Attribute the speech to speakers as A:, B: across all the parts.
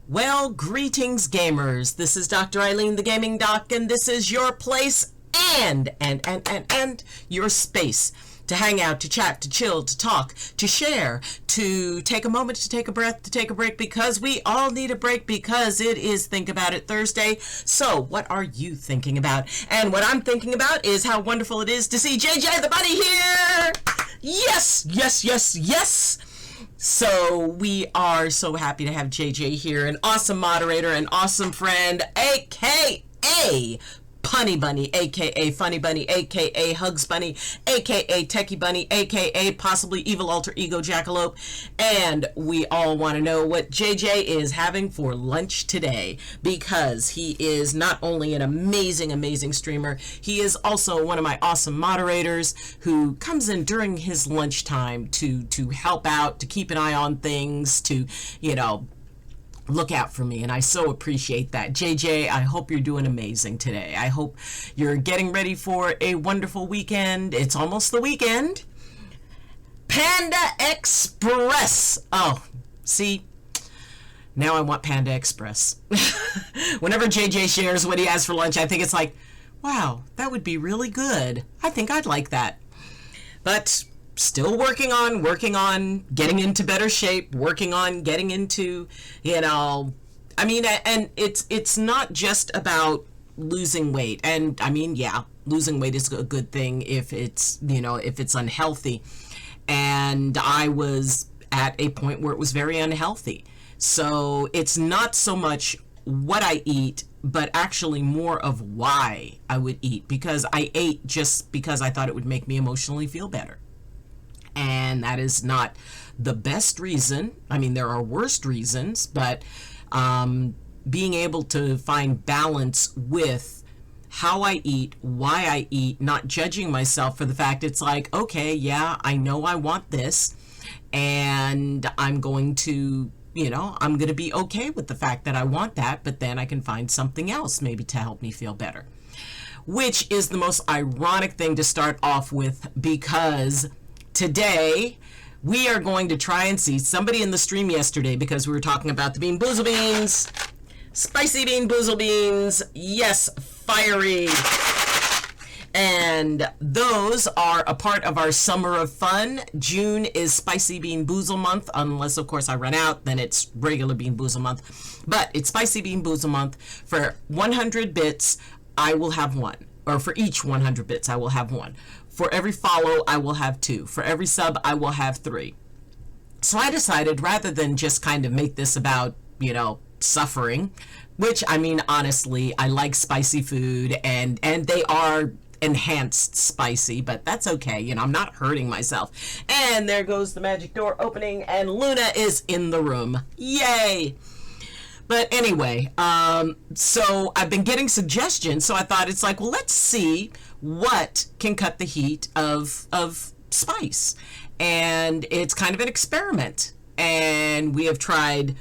A: Well, greetings gamers. This is Dr. Ayleen, the Gaming Doc, and this is your place and your space to hang out, to chat, to chill, to talk, to share, to take a moment, to take a breath, to take a break, because we all need a break, because it is Think About It Thursday. So what are you thinking about? And what I'm thinking about is how wonderful it is to see JJ the Bunny here. Yes, yes, yes, yes. So we are so happy to have JJ here, an awesome moderator, an awesome friend, aka Punny Bunny, aka Funny Bunny, aka Hugs Bunny, aka Techie Bunny, aka possibly evil alter ego Jackalope. And we all want to know what JJ is having for lunch today, because he is not only an amazing streamer, he is also one of my awesome moderators who comes in during his lunchtime to help out, to keep an eye on things, to, look out for me, and I so appreciate that. JJ, I hope you're doing amazing today. I hope you're getting ready for a wonderful weekend. It's almost the weekend. Panda Express. Oh, see, now I want Panda Express. Whenever JJ shares what he has for lunch, I think it's like, wow, that would be really good. I think I'd like that. But still working on getting into better shape, working on getting into, and it's not just about losing weight. And I mean, yeah, losing weight is a good thing if it's, if it's unhealthy. And I was at a point where it was very unhealthy. So it's not so much what I eat, but actually more of why I would eat, because I ate just because I thought it would make me emotionally feel better. And that is not the best reason. I mean, there are worse reasons, but being able to find balance with how I eat, why I eat, not judging myself for the fact it's like, okay, yeah, I know I want this, and I'm going to, I'm going to be okay with the fact that I want that, but then I can find something else maybe to help me feel better. Which is the most ironic thing to start off with, because today, we are going to try and see somebody in the stream yesterday, because we were talking about the Bean Boozled Beans, spicy Bean Boozled Beans, yes, fiery. And those are a part of our summer of fun. June is Spicy Bean Boozled month, unless of course I run out, then it's regular Bean Boozled month. But it's Spicy Bean Boozled month. For 100 bits, I will have one. Or for each 100 bits, I will have one. For every follow, I will have 2. For every sub, I will have 3. So I decided, rather than just kind of make this about, suffering, which, I mean, honestly, I like spicy food, and they are enhanced spicy, but that's okay. I'm not hurting myself. And there goes the magic door opening, and Luna is in the room. Yay! But anyway, so I've been getting suggestions, so I thought it's like, well, let's see what can cut the heat of spice. And it's kind of an experiment. And we have tried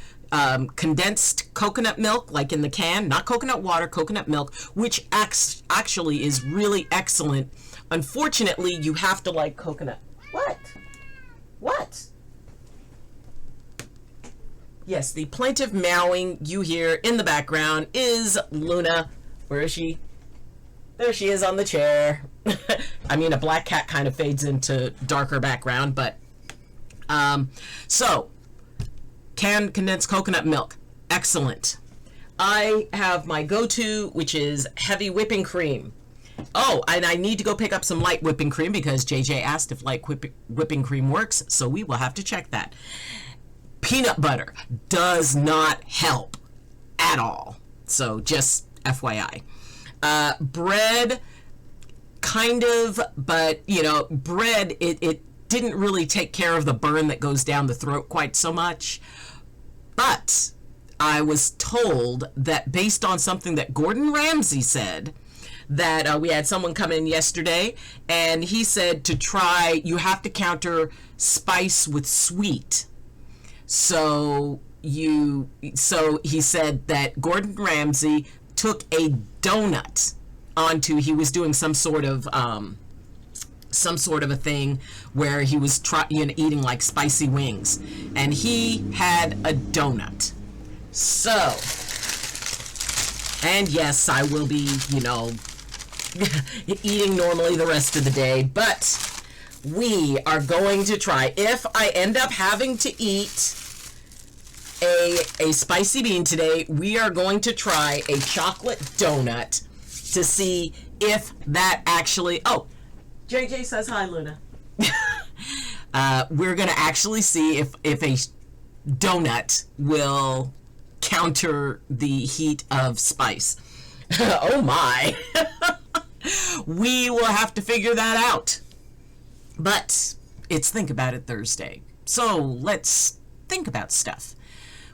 A: condensed coconut milk, like in the can, not coconut water, coconut milk, which actually is really excellent. Unfortunately, you have to like coconut. What? Yes, the plaintive meowing you hear in the background is Luna. Where is she? There she is on the chair. I mean, a black cat kind of fades into darker background, but so canned condensed coconut milk, excellent. I have my go-to, which is heavy whipping cream. Oh, and I need to go pick up some light whipping cream, because JJ asked if light whipping cream works, so we will have to check that. Peanut butter does not help at all, so just FYI. Bread, kind of, but bread, it didn't really take care of the burn that goes down the throat quite so much. But I was told that, based on something that Gordon Ramsay said, that we had someone come in yesterday, and he said to try, you have to counter spice with sweet. So he said that Gordon Ramsay took a donut onto, he was doing some sort of a thing where he was eating like spicy wings, and he had a donut. So, and yes, I will be, eating normally the rest of the day, but we are going to try, if I end up having to eat a spicy bean today, we are going to try a chocolate donut to see if that actually, oh, JJ says hi, Luna. We're going to actually see if a donut will counter the heat of spice. Oh my. We will have to figure that out. But it's Think About It Thursday. So let's think about stuff.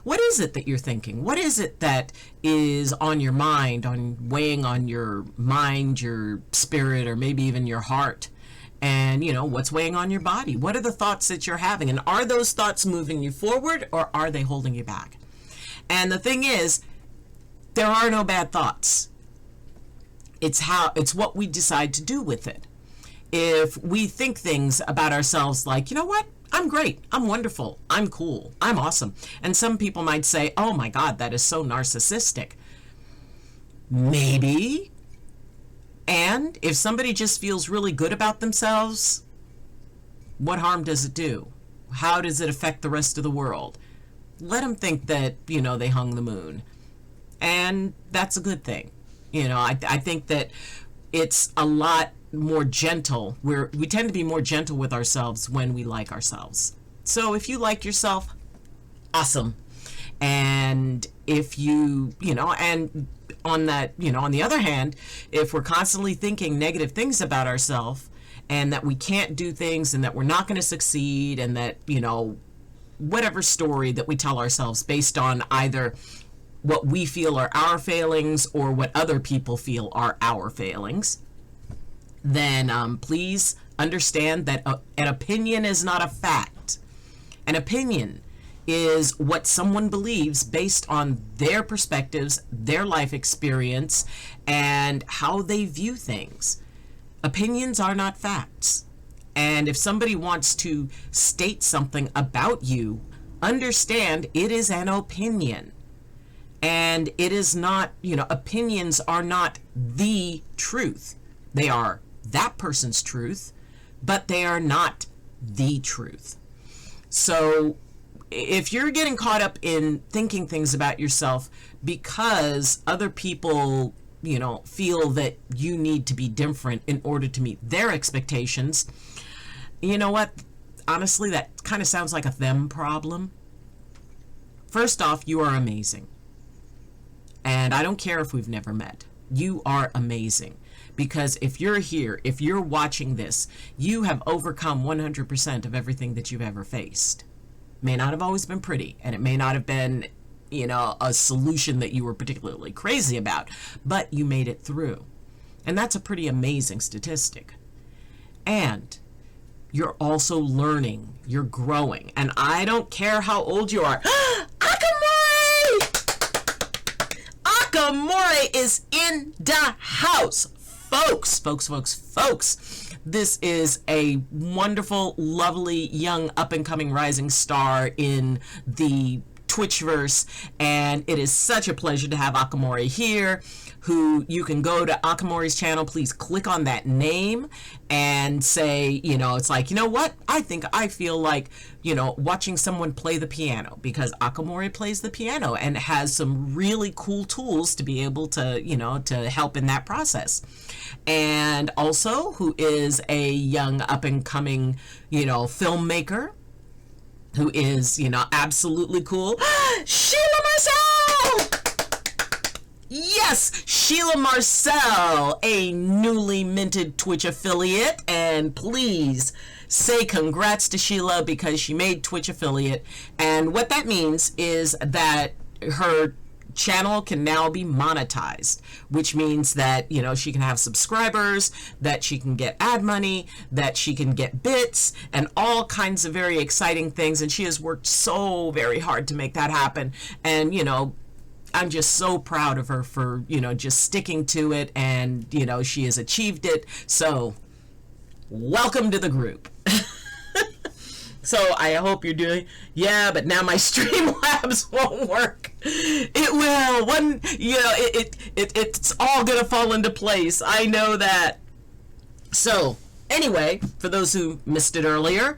A: What is it that you're thinking? What is it that is on your mind, weighing on your mind, your spirit, or maybe even your heart? And, what's weighing on your body? What are the thoughts that you're having? And are those thoughts moving you forward, or are they holding you back? And the thing is, there are no bad thoughts. It's what we decide to do with it. If we think things about ourselves like, you know what? I'm great. I'm wonderful. I'm cool. I'm awesome. And some people might say, oh my God, that is so narcissistic. Maybe. And if somebody just feels really good about themselves, what harm does it do? How does it affect the rest of the world? Let them think that, they hung the moon. And that's a good thing. I think that it's a lot more gentle. We tend to be more gentle with ourselves when we like ourselves. So if you like yourself, awesome. And if and on that, on the other hand, if we're constantly thinking negative things about ourselves and that we can't do things and that we're not going to succeed and that, whatever story that we tell ourselves based on either what we feel are our failings or what other people feel are our failings, then please understand that an opinion is not a fact. An opinion is what someone believes based on their perspectives, their life experience, and how they view things. Opinions are not facts. And if somebody wants to state something about you, understand it is an opinion. And it is not, opinions are not the truth. They are that person's truth, but they are not the truth. So if you're getting caught up in thinking things about yourself because other people, feel that you need to be different in order to meet their expectations, you know what? Honestly, that kind of sounds like a them problem. First off, you are amazing. And I don't care if we've never met. You are amazing. Because if you're here, if you're watching this, you have overcome 100% of everything that you've ever faced. May not have always been pretty, and it may not have been, a solution that you were particularly crazy about, but you made it through. And that's a pretty amazing statistic. And you're also learning, you're growing, and I don't care how old you are. Akamori! Akamori is in the house. Folks. This is a wonderful, lovely, young, up-and-coming rising star in the Twitchverse, and it is such a pleasure to have Akamori here, who you can go to Akamori's channel. Please click on that name and say, it's like, you know what? I feel like, watching someone play the piano, because Akamori plays the piano and has some really cool tools to be able to, to help in that process. And also who is a young up and coming, filmmaker who is, absolutely cool. Sheila Marcel! Yes, Sheila Marcel, a newly minted Twitch affiliate, and please say congrats to Sheila because she made Twitch affiliate. And what that means is that her channel can now be monetized, which means that, she can have subscribers, that she can get ad money, that she can get bits, and all kinds of very exciting things. And she has worked so very hard to make that happen. And, I'm just so proud of her for, just sticking to it, and, she has achieved it. So welcome to the group. So I hope you're doing, yeah, but now my Streamlabs won't work. It will. It's all gonna fall into place. I know that. So anyway, for those who missed it earlier,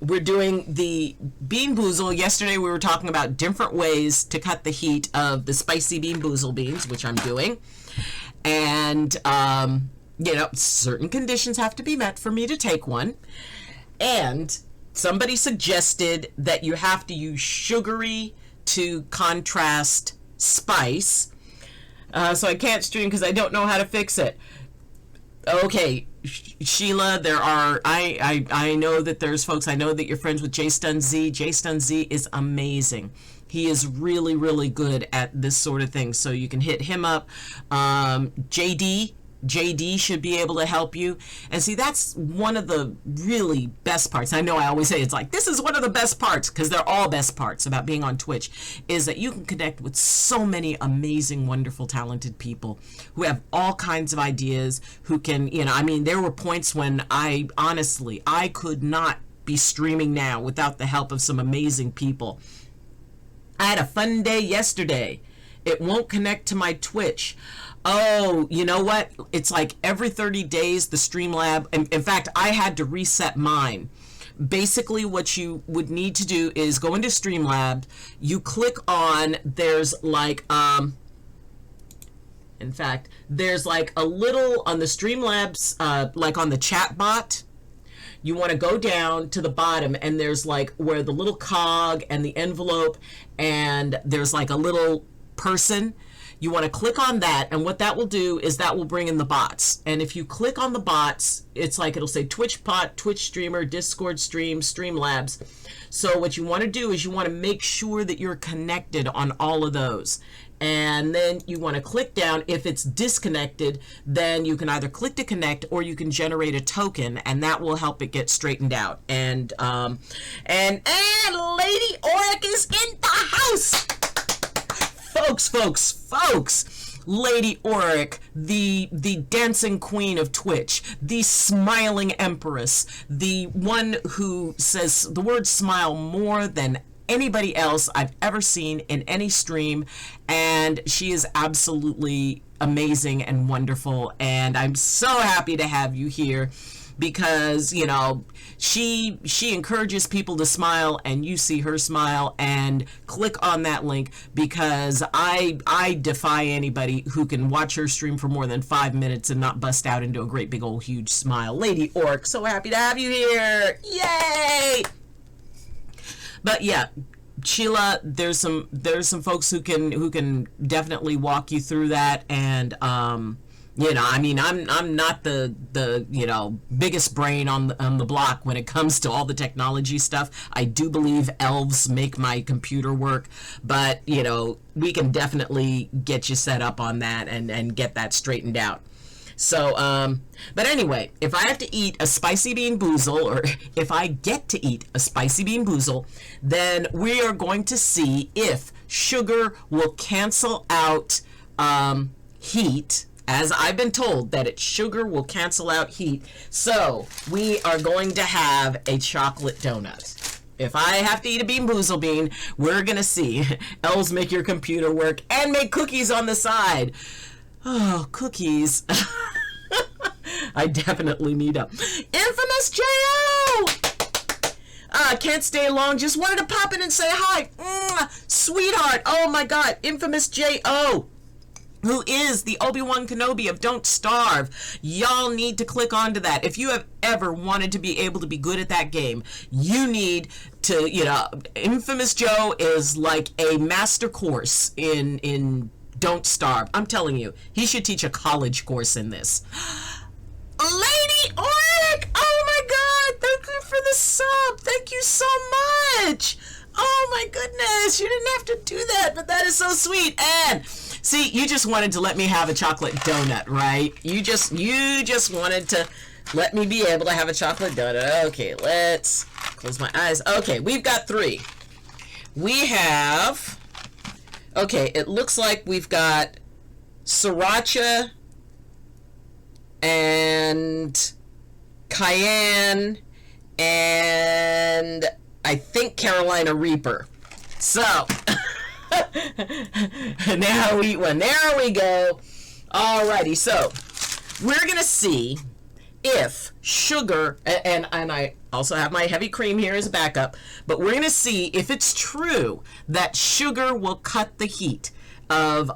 A: we're doing the Bean Boozle. Yesterday we were talking about different ways to cut the heat of the spicy Bean Boozled Beans, which I'm doing. And, certain conditions have to be met for me to take one. And somebody suggested that you have to use sugary to contrast spice. So I can't stream because I don't know how to fix it. Okay, Sheila, I know that there's folks, I know that you're friends with JStunZ. JStunZ is amazing. He is really, really good at this sort of thing. So you can hit him up. JD should be able to help you. And see, that's one of the really best parts. I know I always say it's like, this is one of the best parts, because they're all best parts about being on Twitch, is that you can connect with so many amazing, wonderful, talented people who have all kinds of ideas, who can, there were points when I could not be streaming now without the help of some amazing people. I had a fun day yesterday. It won't connect to my Twitch. Oh, you know what? It's like every 30 days, the Streamlab. In fact, I had to reset mine. Basically, what you would need to do is go into Streamlab. You click on, there's like a little on the Streamlabs, like on the chat bot. You want to go down to the bottom, and there's like where the little cog and the envelope, and there's like a little person. You want to click on that, and what that will do is that will bring in the bots. And if you click on the bots, it's like it'll say Twitch bot, Twitch streamer, Discord stream, Streamlabs. So what you want to do is you want to make sure that you're connected on all of those. And then you want to click down. If it's disconnected, then you can either click to connect, or you can generate a token, and that will help it get straightened out. And Lady Oric is in the house. Folks, Lady Oric, the dancing queen of Twitch, the smiling empress, the one who says the word smile more than anybody else I've ever seen in any stream, and she is absolutely amazing and wonderful, and I'm so happy to have you here, because she encourages people to smile, and you see her smile, and click on that link, because I defy anybody who can watch her stream for more than 5 minutes and not bust out into a great big old huge smile. Lady Orc, so happy to have you here. Yay! But yeah, Sheila, there's some folks who can definitely walk you through that, and I'm not the biggest brain on the block when it comes to all the technology stuff. I do believe elves make my computer work, but we can definitely get you set up on that and get that straightened out. So, but anyway, if I have to eat a spicy Bean Boozle, or if I get to eat a spicy Bean Boozle, then we are going to see if sugar will cancel out heat. As I've been told that sugar will cancel out heat. So we are going to have a chocolate donut. If I have to eat a Bean Boozled Bean, we're going to see elves make your computer work and make cookies on the side. Oh, cookies. I definitely need a Infamous J.O. Can't stay long. Just wanted to pop in and say hi. Sweetheart. Oh my God. Infamous J.O., who is the Obi-Wan Kenobi of Don't Starve. Y'all need to click onto that. If you have ever wanted to be able to be good at that game, you need to, Infamous Joe is like a master course in Don't Starve. I'm telling you, he should teach a college course in this. Lady Oric! Oh my God! Thank you for the sub! Thank you so much! Oh my goodness! You didn't have to do that, but that is so sweet. And see, you just wanted to let me have a chocolate donut, right? You just wanted to let me be able to have a chocolate donut. Okay, let's close my eyes. Okay, we've got 3. We have... Okay, it looks like we've got Sriracha and Cayenne and I think Carolina Reaper. So, Now we eat one. There we go. Alrighty, so we're gonna see if sugar, and I also have my heavy cream here as a backup, but we're gonna see if it's true that sugar will cut the heat of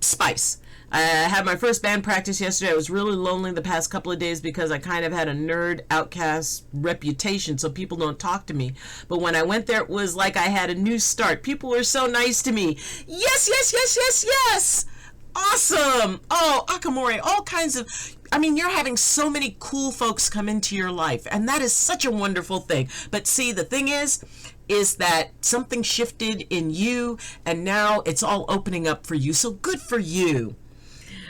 A: spice. I had my first band practice yesterday. I was really lonely the past couple of days because I kind of had a nerd outcast reputation, so people don't talk to me. But when I went there, it was like I had a new start. People were so nice to me. Yes, yes, yes, yes, yes. Awesome. Oh, Akamori, all kinds of, I mean, you're having so many cool folks come into your life, and that is such a wonderful thing. But see, the thing is that something shifted in you, and now it's all opening up for you. So good for you.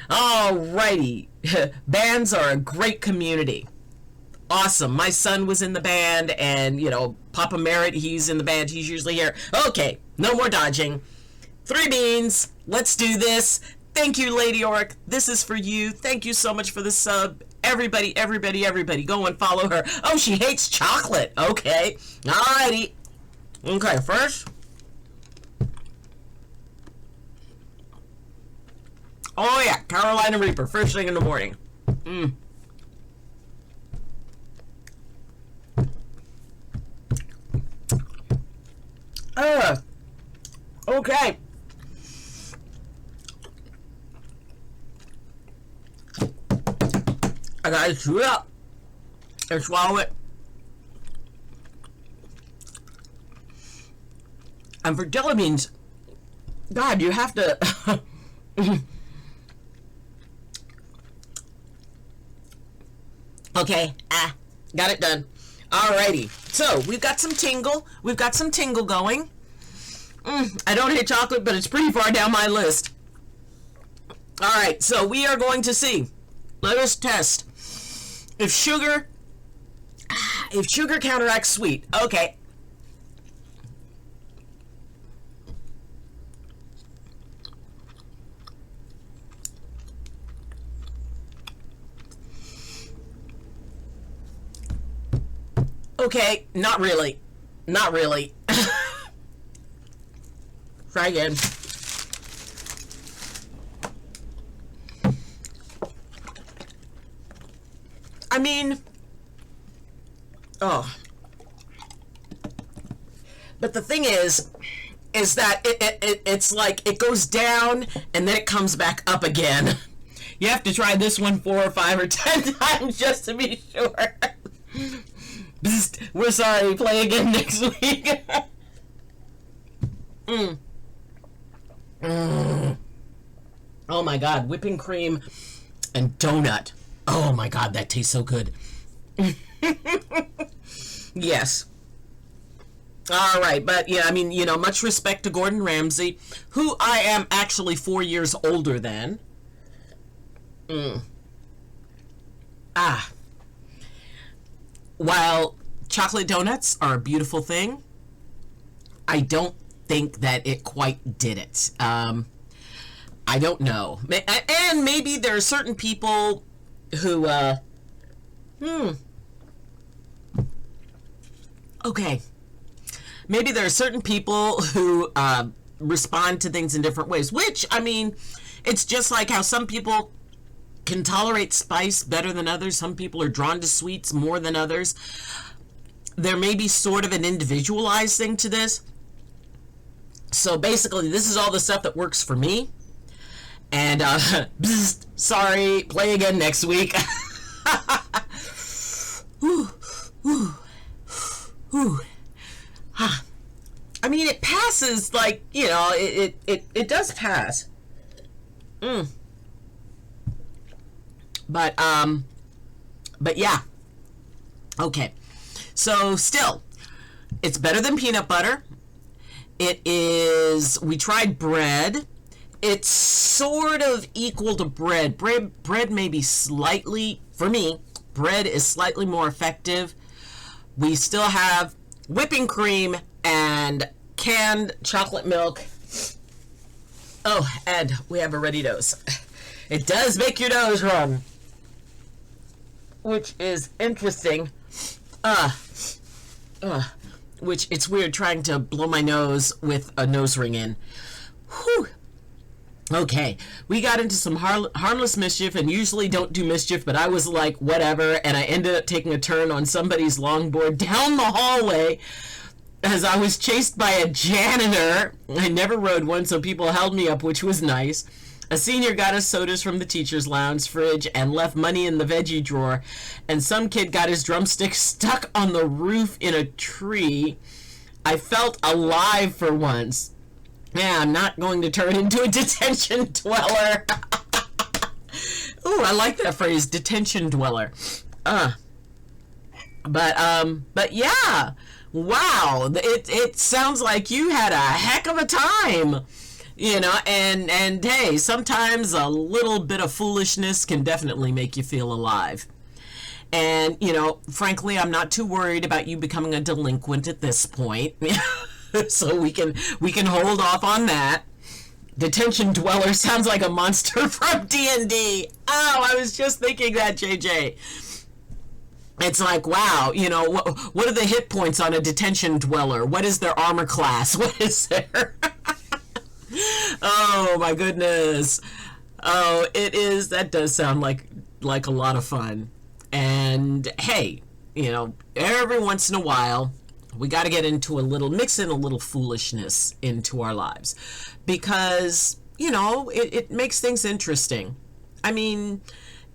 A: Alrighty. Bands are a great community. Awesome. My son was in the band, and, you know, Papa Merritt, he's in the band. He's usually here. Okay, no more dodging. 3 beans. Let's do this. Thank you, Lady Oric. This is for you. Thank you so much for the sub. Everybody, everybody, everybody, go and follow her. Oh, she hates chocolate. Okay. Alrighty. Okay, first. Oh, yeah. Carolina Reaper. First thing in the morning. Okay. I gotta chew it up and swallow it. And for jelly beans, God, you have to. Okay, got it done. Alrighty, so we've got some tingle. We've got some tingle going. I don't hate chocolate, but it's pretty far down my list. Alright, so we are going to see. Let us test if sugar counteracts sweet. Okay. Okay, not really. Not really. Try again. I mean, oh. But the thing is that it's like it goes down and then it comes back up again. You have to try this one 4 or 5 or 10 times just to be sure. We're sorry. Play again next week. Oh my God, whipping cream and donut. Oh my God, that tastes so good. Yes. All right, but yeah, I mean, you know, much respect to Gordon Ramsay, who I am actually 4 years older than. While chocolate donuts are a beautiful thing, I don't think that it quite did it. I don't know. And maybe there are certain people who, okay. Maybe there are certain people who respond to things in different ways, which, I mean, it's just like how some people can tolerate spice better than others. Some people are drawn to sweets more than others. There may be sort of an individualized thing to this. So basically, this is all the stuff that works for me. And, sorry, play again next week. I mean, it passes, like, you know, it does pass. But yeah. Okay. So still, it's better than peanut butter. It is, we tried bread. It's sort of equal to bread. Bread may be slightly, for me, bread is slightly more effective. We still have whipping cream and canned chocolate milk. Oh, and we have a ready dose. It does make your nose run, which is interesting. which it's weird trying to blow my nose with a nose ring in. Whew. Okay, we got into some harmless mischief, and usually don't do mischief, but I was like, whatever, and I ended up taking a turn on somebody's longboard down the hallway as I was chased by a janitor. I never rode one, so people held me up, which was nice. A senior got us sodas from the teacher's lounge fridge and left money in the veggie drawer, and some kid got his drumstick stuck on the roof in a tree. I felt alive for once. Yeah, I'm not going to turn into a detention dweller. Ooh, I like that phrase, detention dweller. But yeah, wow, it sounds like you had a heck of a time, you know, and hey, sometimes a little bit of foolishness can definitely make you feel alive. And, you know, frankly, I'm not too worried about you becoming a delinquent at this point. So we can hold off on that. Detention dweller sounds like a monster from D&D. Oh, I was just thinking that, JJ. It's like, wow, you know, what are the hit points on a detention dweller? What is their armor class? What is their... Oh, my goodness. Oh, that does sound like a lot of fun. And, hey, you know, every once in a while, we got to get into mix in a little foolishness into our lives, because, you know, it makes things interesting. I mean,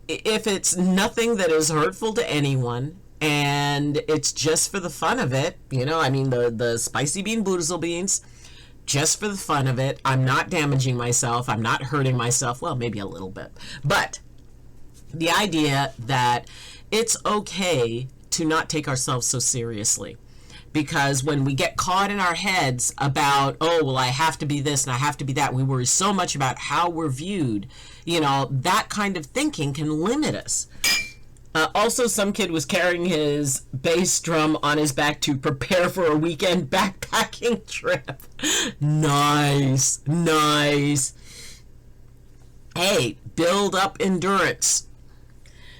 A: if it's nothing that is hurtful to anyone and it's just for the fun of it, you know, I mean, the spicy Bean Boozled Beans, just for the fun of it. I'm not damaging myself. I'm not hurting myself. Well, maybe a little bit, but the idea that it's okay to not take ourselves so seriously. Because when we get caught in our heads about, oh, well, I have to be this and I have to be that, we worry so much about how we're viewed, you know, that kind of thinking can limit us. Also, some kid was carrying his bass drum on his back to prepare for a weekend backpacking trip. Nice, nice. Hey, build up endurance.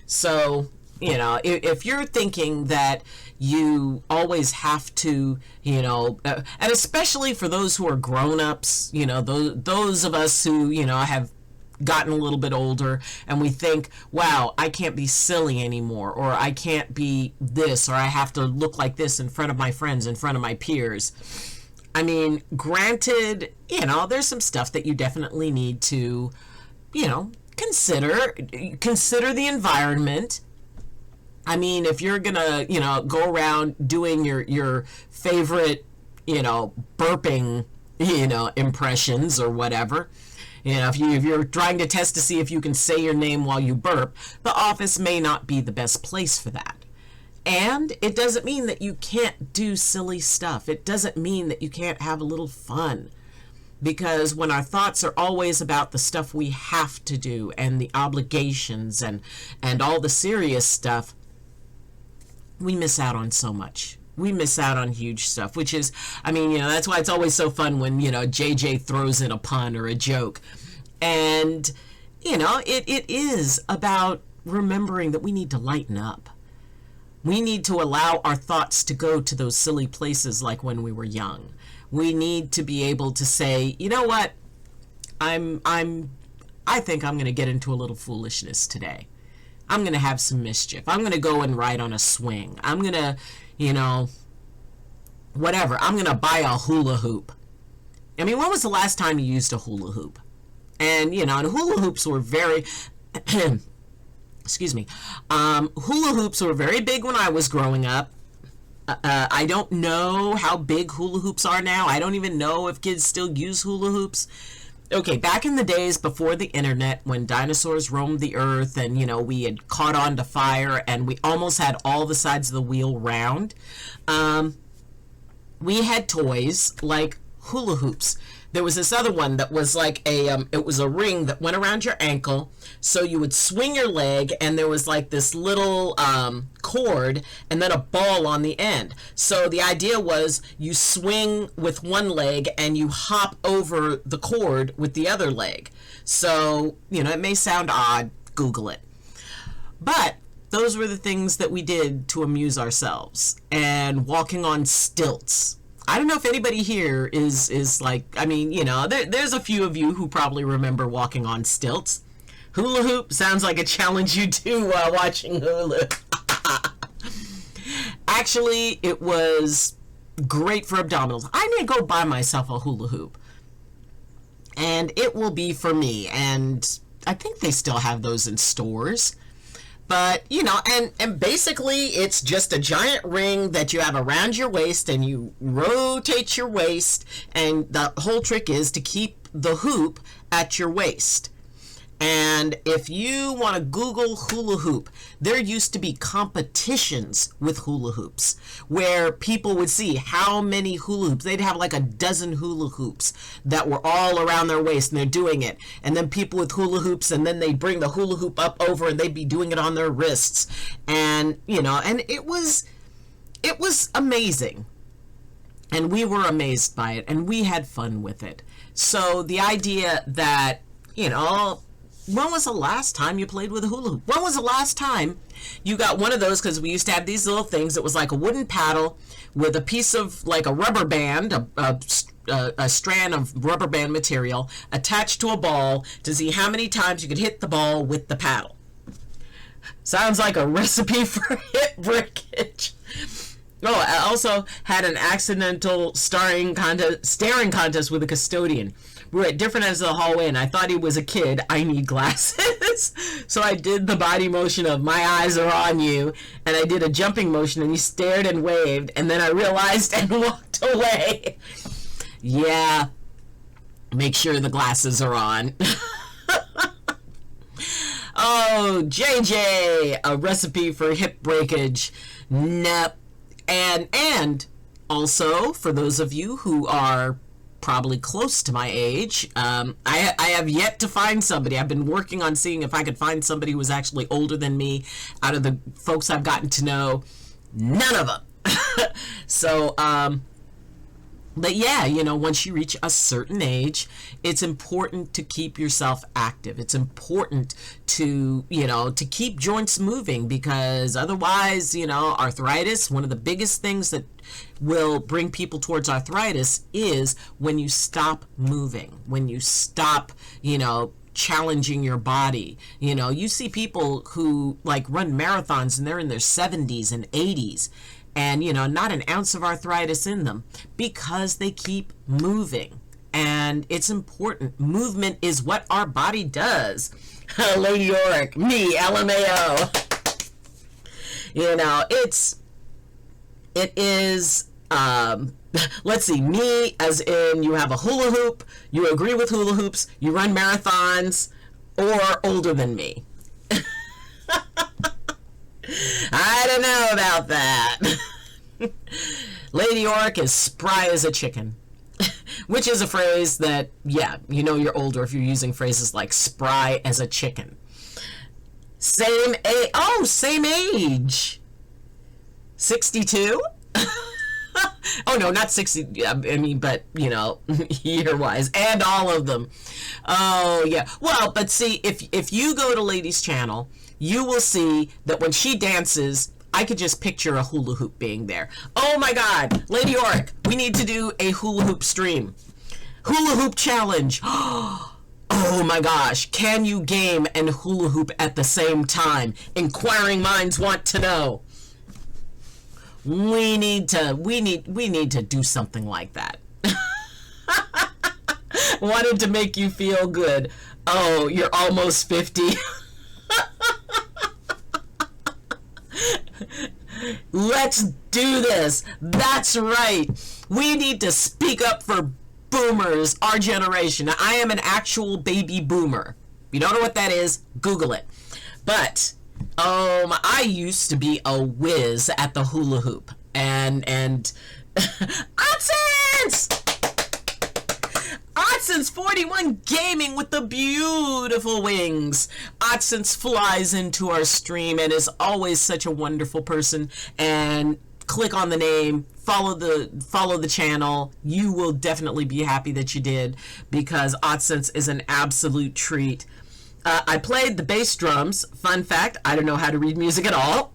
A: So, you know, if you're thinking that you always have to, you know, and especially for those who are grown-ups, you know, those of us who, you know, have gotten a little bit older and we think, wow, I can't be silly anymore, or I can't be this, or I have to look like this in front of my friends, in front of my peers. I mean, granted, you know, there's some stuff that you definitely need to, you know, consider the environment. I mean, if you're gonna, you know, go around doing your favorite, you know, burping, you know, impressions or whatever, you know, if you're trying to test to see if you can say your name while you burp, the office may not be the best place for that. And it doesn't mean that you can't do silly stuff. It doesn't mean that you can't have a little fun. Because when our thoughts are always about the stuff we have to do and the obligations and all the serious stuff, we miss out on so much. We miss out on huge stuff, which is, I mean, you know, that's why it's always so fun when, you know, JJ throws in a pun or a joke. And, you know, it is about remembering that we need to lighten up. We need to allow our thoughts to go to those silly places like when we were young. We need to be able to say, you know what, I think I'm going to get into a little foolishness today. I'm going to have some mischief. I'm going to go and ride on a swing. I'm going to, you know, whatever. I'm going to buy a hula hoop. I mean, when was the last time you used a hula hoop? And, you know, and hula hoops were very, excuse me, hula hoops were very big when I was growing up. I don't know how big hula hoops are now. I don't even know if kids still use hula hoops. Okay, back in the days before the internet, when dinosaurs roamed the earth and, you know, we had caught on to fire and we almost had all the sides of the wheel round, we had toys like hula hoops. There was this other one that was like it was a ring that went around your ankle, so you would swing your leg and there was like this little cord and then a ball on the end. So the idea was you swing with one leg and you hop over the cord with the other leg. So, you know, it may sound odd, Google it. But those were the things that we did to amuse ourselves. And walking on stilts. I don't know if anybody here is like, I mean, you know, there's a few of you who probably remember walking on stilts. Hula hoop sounds like a challenge you do while watching hula. Actually, it was great for abdominals. I may go buy myself a hula hoop. And it will be for me. And I think they still have those in stores. But, you know, and basically it's just a giant ring that you have around your waist, and you rotate your waist, and the whole trick is to keep the hoop at your waist. And if you want to Google hula hoop, there used to be competitions with hula hoops where people would see how many hula hoops. They'd have like a dozen hula hoops that were all around their waist, and they're doing it. And then people with hula hoops, and then they'd bring the hula hoop up over, and they'd be doing it on their wrists. And, you know, and it was amazing. And we were amazed by it, and we had fun with it. So the idea that, you know, when was the last time you played with a hula hoop? When was the last time you got one of those? Because we used to have these little things. It was like a wooden paddle with a piece of like a rubber band, a strand of rubber band material attached to a ball to see how many times you could hit the ball with the paddle. Sounds like a recipe for hip breakage. Oh, I also had an accidental staring contest with a custodian. We were at different ends of the hallway, and I thought he was a kid. I need glasses. So I did the body motion of my eyes are on you, and I did a jumping motion, and he stared and waved, and then I realized and walked away. Yeah, make sure the glasses are on. Oh, JJ, a recipe for hip breakage. Nope. And also, for those of you who are probably close to my age, I have yet to find somebody. I've been working on seeing if I could find somebody who was actually older than me out of the folks I've gotten to know. None of them. So, but yeah, you know, once you reach a certain age, it's important to keep yourself active. It's important to, you know, to keep joints moving, because otherwise, you know, arthritis, one of the biggest things that will bring people towards arthritis is when you stop moving, when you stop, you know, challenging your body. You know, you see people who like run marathons and they're in their 70s and 80s. And, you know, not an ounce of arthritis in them because they keep moving. And it's important. Movement is what our body does. Lady Yorick, me, LMAO. You know, it is, let's see, me as in you have a hula hoop, you agree with hula hoops, you run marathons, or older than me. I don't know about that. Lady Yorick is spry as a chicken. Which is a phrase that, yeah, you know you're older if you're using phrases like spry as a chicken. Same age. Oh, same age. 62? Oh, no, not 60. I mean, but, you know, year-wise. And all of them. Oh, yeah. Well, but see, if you go to Lady's channel, you will see that when she dances, I could just picture a hula hoop being there. Oh my God, Lady Yorick, we need to do a hula hoop stream. Hula hoop challenge. Oh my gosh, can you game and hula hoop at the same time? Inquiring minds want to know. We need to do something like that. Wanted to make you feel good. Oh, you're almost 50. Let's do this. That's right. We need to speak up for boomers, our generation. Now, I am an actual baby boomer. If you don't know what that is, Google it. But I used to be a whiz at the hula hoop. And Otsens 41 Gaming with the beautiful wings. Otsens flies into our stream and is always such a wonderful person. And click on the name, follow the channel. You will definitely be happy that you did, because Otsens is an absolute treat. I played the bass drums. Fun fact, I don't know how to read music at all.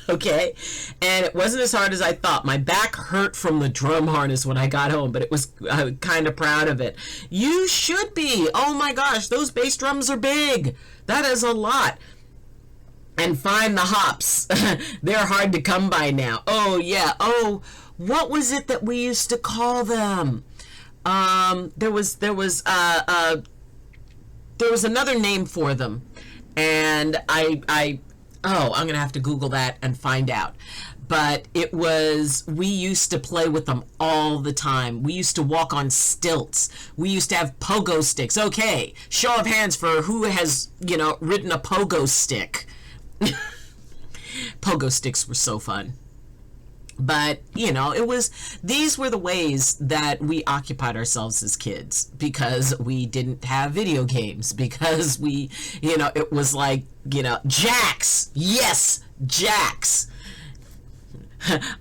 A: Okay, and it wasn't as hard as I thought. My back hurt from the drum harness when I got home, but I was kind of proud of it. You should be. Oh my gosh, those bass drums are big. That is a lot. And find the hops. They're hard to come by now. Oh yeah. Oh, what was it that we used to call them? There was another name for them, and I'm going to have to Google that and find out. But we used to play with them all the time. We used to walk on stilts. We used to have pogo sticks. Okay, show of hands for who has, ridden a pogo stick. Pogo sticks were so fun. But, these were the ways that we occupied ourselves as kids, because we didn't have video games, because it was like, jacks. Yes, jacks.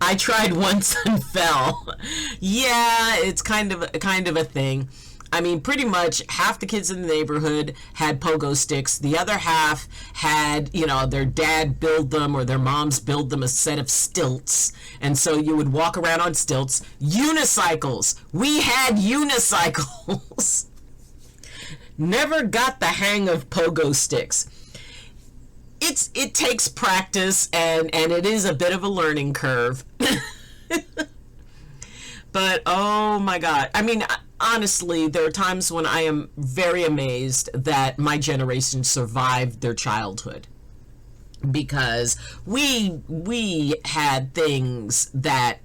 A: I tried once and fell. Yeah, it's kind of a thing. I mean, pretty much half the kids in the neighborhood had pogo sticks. The other half had, their dad build them or their moms build them a set of stilts. And so you would walk around on stilts. Unicycles. We had unicycles. Never got the hang of pogo sticks. It takes practice, and it is a bit of a learning curve. But, oh my God. I mean, honestly, there are times when I am very amazed that my generation survived their childhood, because we had things that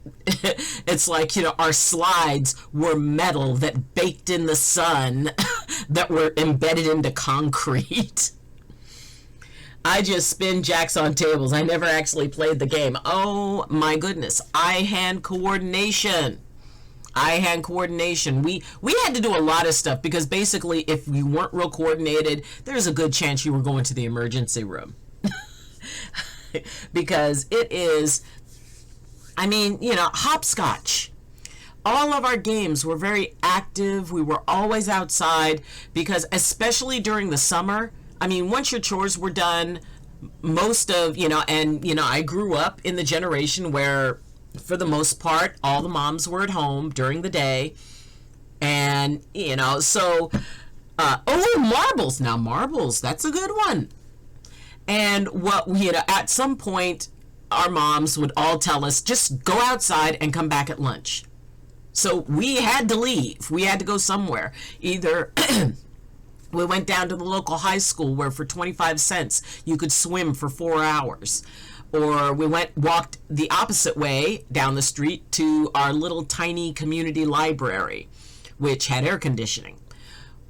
A: it's like, our slides were metal that baked in the sun that were embedded into concrete. I just spin jacks on tables. I never actually played the game. Oh my goodness. Eye-hand coordination. We had to do a lot of stuff, because basically if you weren't real coordinated, there's a good chance you were going to the emergency room. Because it is, hopscotch. All of our games were very active. We were always outside, because especially during the summer, once your chores were done, I grew up in the generation where, for the most part, all the moms were at home during the day. And, marbles. Now, marbles, that's a good one. And at some point, our moms would all tell us, just go outside and come back at lunch. So we had to leave. We had to go somewhere. Either we went down to the local high school, where for 25 cents you could swim for 4 hours. Or we walked the opposite way down the street to our little tiny community library, which had air conditioning.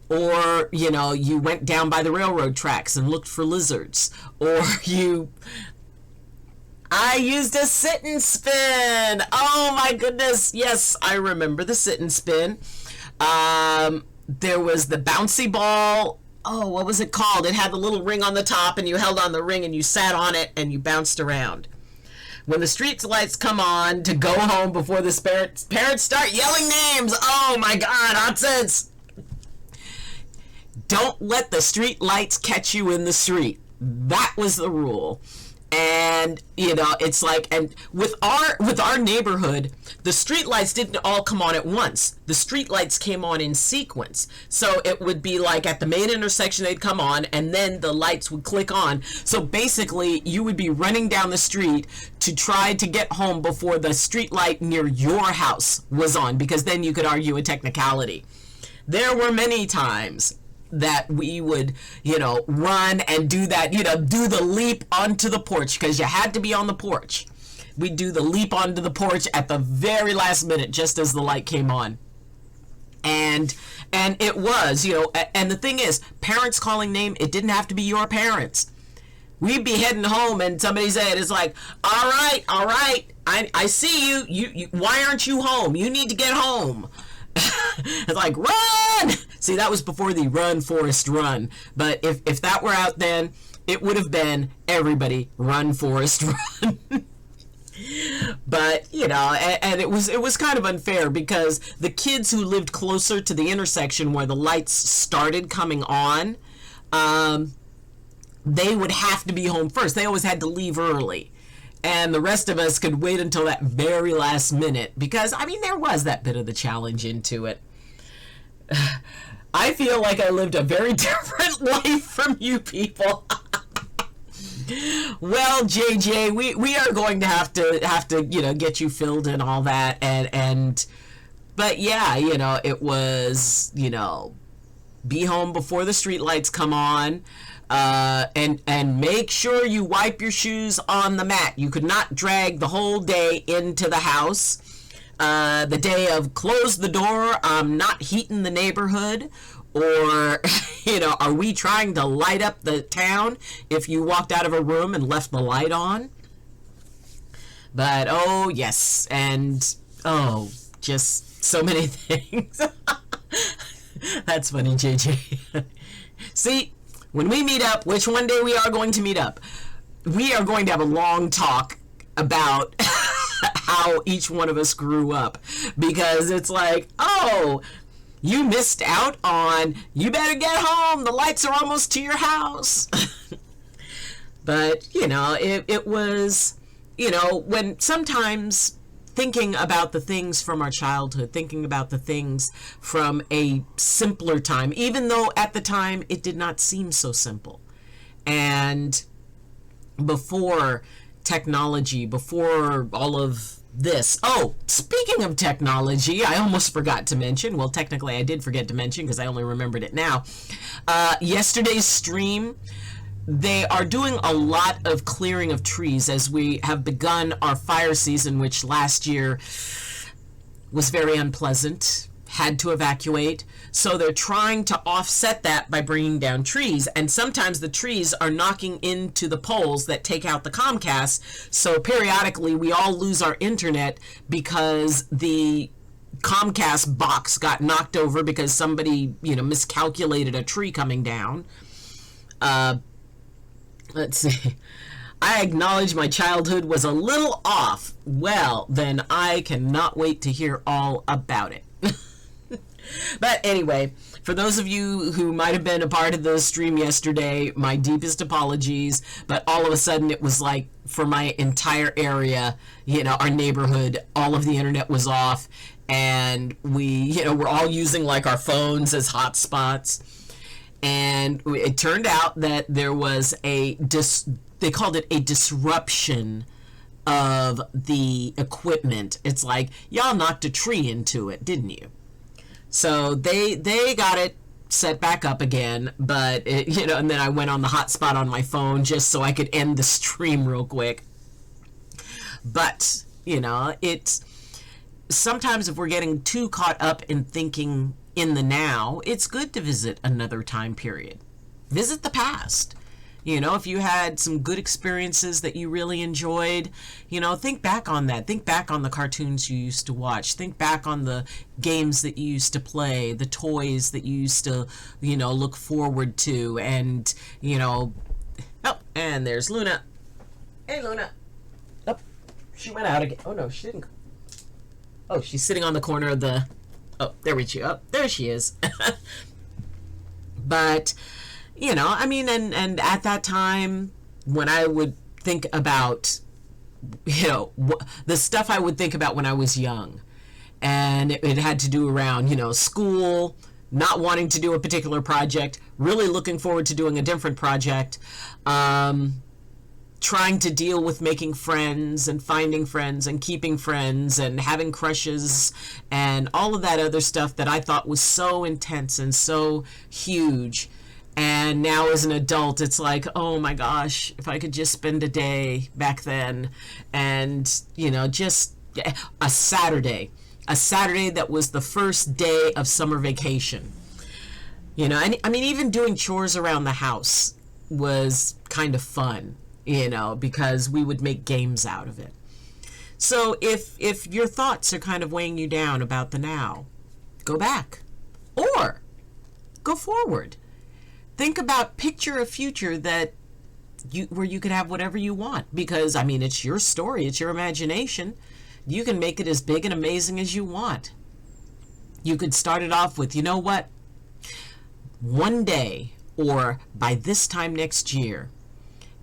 A: Or, you went down by the railroad tracks and looked for lizards. Or I used a sit and spin. Oh my goodness. Yes, I remember the sit and spin. There was the bouncy ball. Oh, what was it called? It had the little ring on the top, and you held on the ring and you sat on it and you bounced around. When the street lights come on to go home before the parents start yelling names. Oh my God, nonsense. Don't let the street lights catch you in the street. That was the rule. And, it's like, and with our neighborhood, the street lights didn't all come on at once. The street lights came on in sequence. So it would be like at the main intersection, they'd come on, and then the lights would click on. So basically, you would be running down the street to try to get home before the street light near your house was on, because then you could argue a technicality. There were many times that we would, run and do that, do the leap onto the porch, because you had to be on the porch. We'd do the leap onto the porch at the very last minute, just as the light came on. And it was, and the thing is, parents calling name, it didn't have to be your parents. We'd be heading home and somebody said, it's like, all right, I see you. You, why aren't you home? You need to get home. It's like, run! See, that was before the run, Forrest, run. But if that were out then, it would have been everybody run, Forrest, run. But, and it was kind of unfair, because the kids who lived closer to the intersection where the lights started coming on, they would have to be home first. They always had to leave early. And the rest of us could wait until that very last minute because, I mean, there was that bit of the challenge into it. I feel like I lived a very different life from you people. Well, JJ, we are going to have to get you filled in all that but yeah, it was, be home before the street lights come on, and make sure you wipe your shoes on the mat. You could not drag the whole day into the house. The day of close the door, I'm not heating the neighborhood, or, are we trying to light up the town if you walked out of a room and left the light on? But, oh, yes, and, just so many things. That's funny, JJ. See, when we meet up, which one day we are going to meet up, we are going to have a long talk about how each one of us grew up, because it's like, oh, you missed out on, you better get home, the lights are almost to your house. But, it was, when sometimes thinking about the things from our childhood, thinking about the things from a simpler time, even though at the time it did not seem so simple. And before technology, before all of this. Oh, speaking of technology, I almost forgot to mention, well, technically I did forget to mention because I only remembered it now. Yesterday's stream, they are doing a lot of clearing of trees as we have begun our fire season, which last year was very unpleasant, had to evacuate. So they're trying to offset that by bringing down trees. And sometimes the trees are knocking into the poles that take out the Comcast. So periodically we all lose our internet because the Comcast box got knocked over because somebody, miscalculated a tree coming down. Let's see. I acknowledge my childhood was a little off. Well, then I cannot wait to hear all about it. But anyway, for those of you who might have been a part of the stream yesterday, my deepest apologies. But all of a sudden it was like for my entire area, our neighborhood, all of the internet was off. And we, we're all using like our phones as hotspots. And it turned out that there was they called it a disruption of the equipment. It's like, y'all knocked a tree into it, didn't you? So they got it set back up again, but and then I went on the hotspot on my phone just so I could end the stream real quick. But, it's sometimes if we're getting too caught up in thinking in the now, it's good to visit another time period. Visit the past. If you had some good experiences that you really enjoyed, think back on that. Think back on the cartoons you used to watch. Think back on the games that you used to play, the toys that you used to, look forward to. And, oh, and there's Luna. Hey, Luna. Oh, she went out again. Oh, no, she didn't. Oh, she's sitting on the corner of the... Oh, there she is. But... and at that time, when I would think about, the stuff I would think about when I was young, and it had to do around, school, not wanting to do a particular project, really looking forward to doing a different project, trying to deal with making friends and finding friends and keeping friends and having crushes and all of that other stuff that I thought was so intense and so huge. And now as an adult, it's like, oh my gosh, if I could just spend a day back then and, just a Saturday that was the first day of summer vacation. And even doing chores around the house was kind of fun, because we would make games out of it. So if your thoughts are kind of weighing you down about the now, go back or go forward. Think about, picture a future where you could have whatever you want, because it's your story, it's your imagination. You can make it as big and amazing as you want. You could start it off with, one day or by this time next year,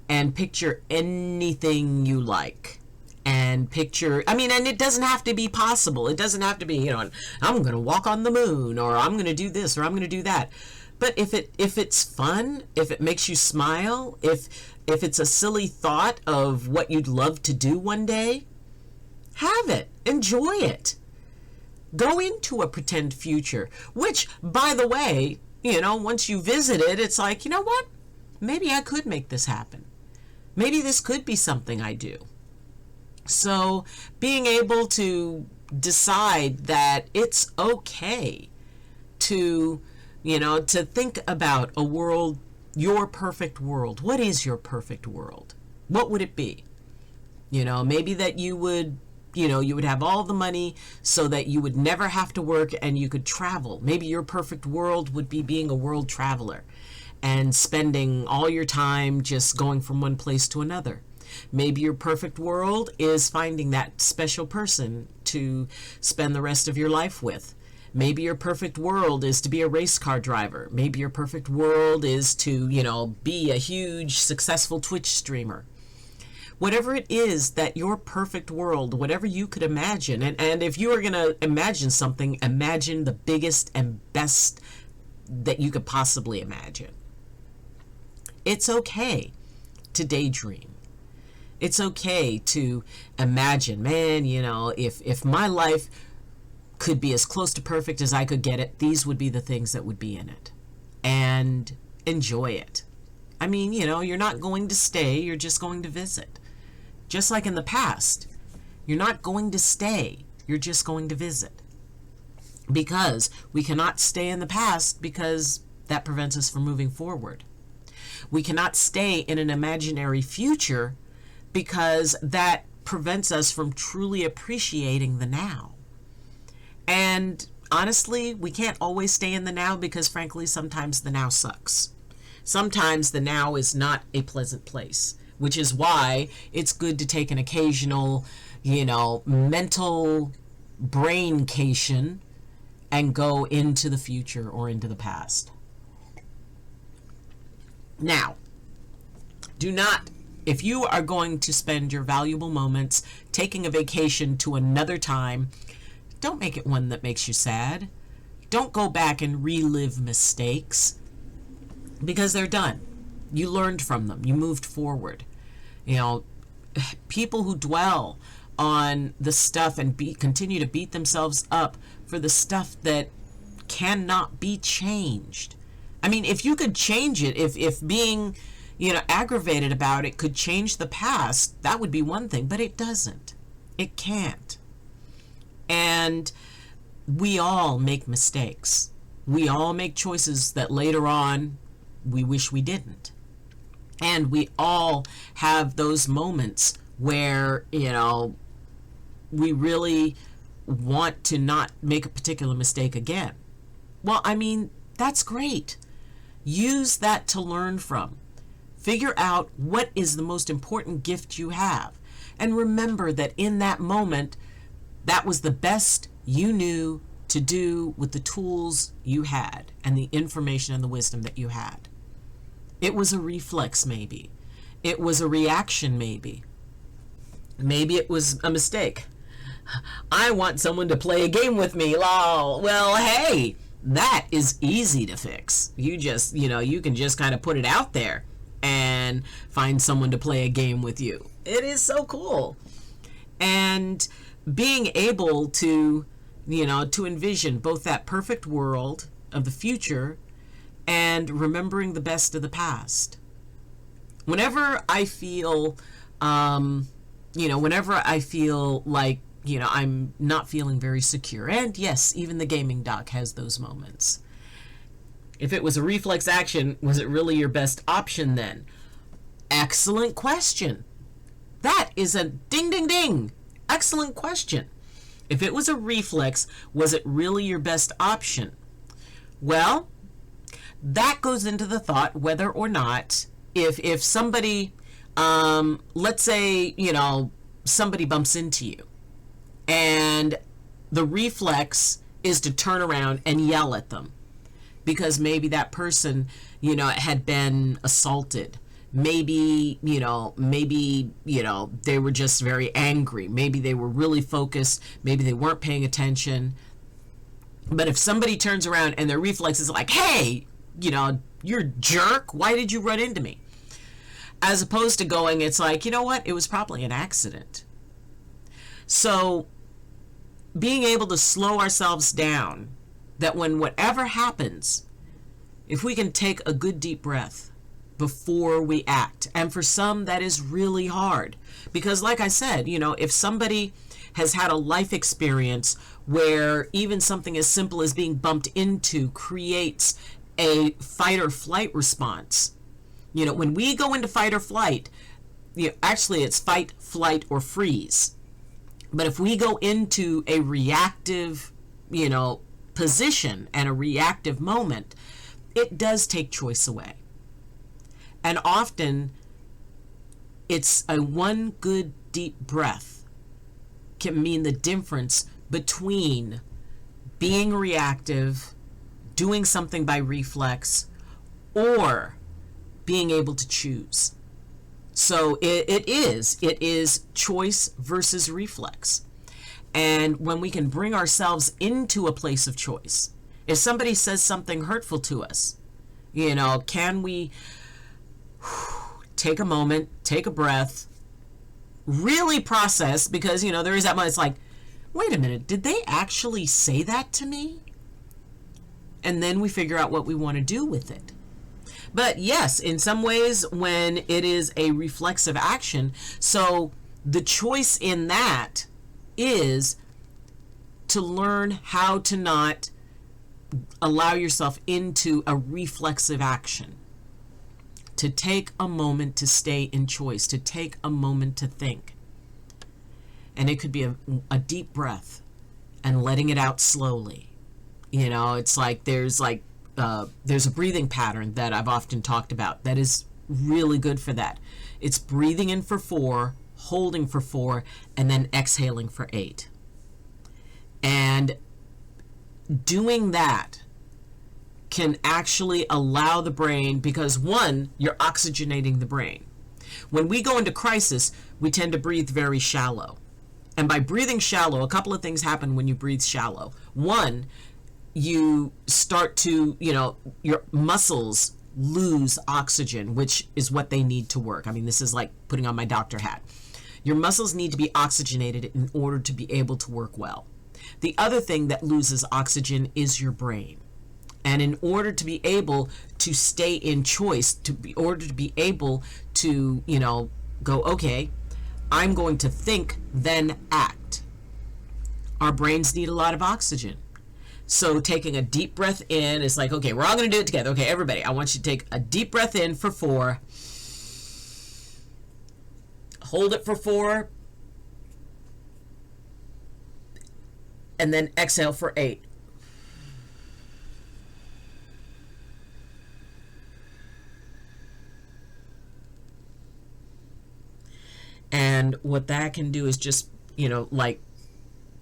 A: and picture anything you like. And picture, and it doesn't have to be possible. It doesn't have to be, I'm going to walk on the moon, or I'm going to do this, or I'm going to do that. But if it's fun, if it makes you smile, if it's a silly thought of what you'd love to do one day, have it. Enjoy it. Go into a pretend future, which, by the way, once you visit it, it's like, you know what? Maybe I could make this happen. Maybe this could be something I do. So being able to decide that it's okay to, to think about a world, your perfect world. What is your perfect world? What would it be? Maybe that you would have all the money so that you would never have to work and you could travel. Maybe your perfect world would be being a world traveler and spending all your time just going from one place to another. Maybe your perfect world is finding that special person to spend the rest of your life with. Maybe your perfect world is to be a race car driver. Maybe your perfect world is to, be a huge successful Twitch streamer. Whatever it is that your perfect world, whatever you could imagine, and if you are going to imagine something, imagine the biggest and best that you could possibly imagine. It's okay to daydream. It's okay to imagine, man, if my life could be as close to perfect as I could get it, these would be the things that would be in it. And enjoy it. You're not going to stay, you're just going to visit. Just like in the past, you're not going to stay, you're just going to visit. Because we cannot stay in the past because that prevents us from moving forward. We cannot stay in an imaginary future because that prevents us from truly appreciating the now. And honestly, we can't always stay in the now because, frankly, sometimes the now sucks. Sometimes the now is not a pleasant place, which is why it's good to take an occasional, mental braincation and go into the future or into the past. Now, if you are going to spend your valuable moments taking a vacation to another time, don't make it one that makes you sad. Don't go back and relive mistakes because they're done. You learned from them. You moved forward. People who dwell on the stuff and continue to beat themselves up for the stuff that cannot be changed. If you could change it, if being aggravated about it could change the past, that would be one thing, but it doesn't. It can't. And we all make mistakes. We all make choices that later on we wish we didn't. And we all have those moments where, we really want to not make a particular mistake again. Well, that's great. Use that to learn from. Figure out what is the most important gift you have. And remember that in that moment, that was the best you knew to do with the tools you had and the information and the wisdom that you had. It was a reflex, maybe. It was a reaction, maybe. Maybe it was a mistake. I want someone to play a game with me, lol. Well, hey, that is easy to fix. You just, you can just kind of put it out there and find someone to play a game with you. It is so cool. And being able to, to envision both that perfect world of the future and remembering the best of the past. Whenever I feel, whenever I feel like, I'm not feeling very secure, and yes, even the gaming doc has those moments. If it was a reflex action, was it really your best option then? Excellent question. That is a ding, ding, ding. Excellent question. If it was a reflex, was it really your best option? Well, that goes into the thought whether or not, if somebody, let's say, somebody bumps into you, and the reflex is to turn around and yell at them because maybe that person, had been assaulted. Maybe, they were just very angry. Maybe they were really focused. Maybe they weren't paying attention. But if somebody turns around and their reflex is like, hey, you're a jerk, why did you run into me? As opposed to going, it's like, you know what? It was probably an accident. So being able to slow ourselves down, that when whatever happens, if we can take a good deep breath before we act. And for some, that is really hard. Because like I said, if somebody has had a life experience where even something as simple as being bumped into creates a fight or flight response. When we go into fight or flight, actually it's fight, flight, or freeze. But if we go into a reactive, position and a reactive moment, it does take choice away. And often it's a one good deep breath can mean the difference between being reactive, doing something by reflex, or being able to choose. So it is choice versus reflex. And when we can bring ourselves into a place of choice, if somebody says something hurtful to us, can we take a moment, take a breath, really process, because, there is that moment, it's like, wait a minute, did they actually say that to me? And then we figure out what we want to do with it. But yes, in some ways, when it is a reflexive action, so the choice in that is to learn how to not allow yourself into a reflexive action. To take a moment to stay in choice, to take a moment to think. And it could be a deep breath and letting it out slowly. It's like there's a breathing pattern that I've often talked about that is really good for that. It's breathing in for 4, holding for 4, and then exhaling for 8. And doing that can actually allow the brain, because one, you're oxygenating the brain. When we go into crisis, we tend to breathe very shallow. And by breathing shallow, a couple of things happen when you breathe shallow. One, you start to, your muscles lose oxygen, which is what they need to work. I mean, this is like putting on my doctor hat. Your muscles need to be oxygenated in order to be able to work well. The other thing that loses oxygen is your brain. And in order to be able to stay in choice, order to be able to, go, okay, I'm going to think, then act. Our brains need a lot of oxygen. So taking a deep breath in is like, okay, we're all going to do it together. Okay, everybody, I want you to take a deep breath in for 4. Hold it for 4. And then exhale for 8. And what that can do is just,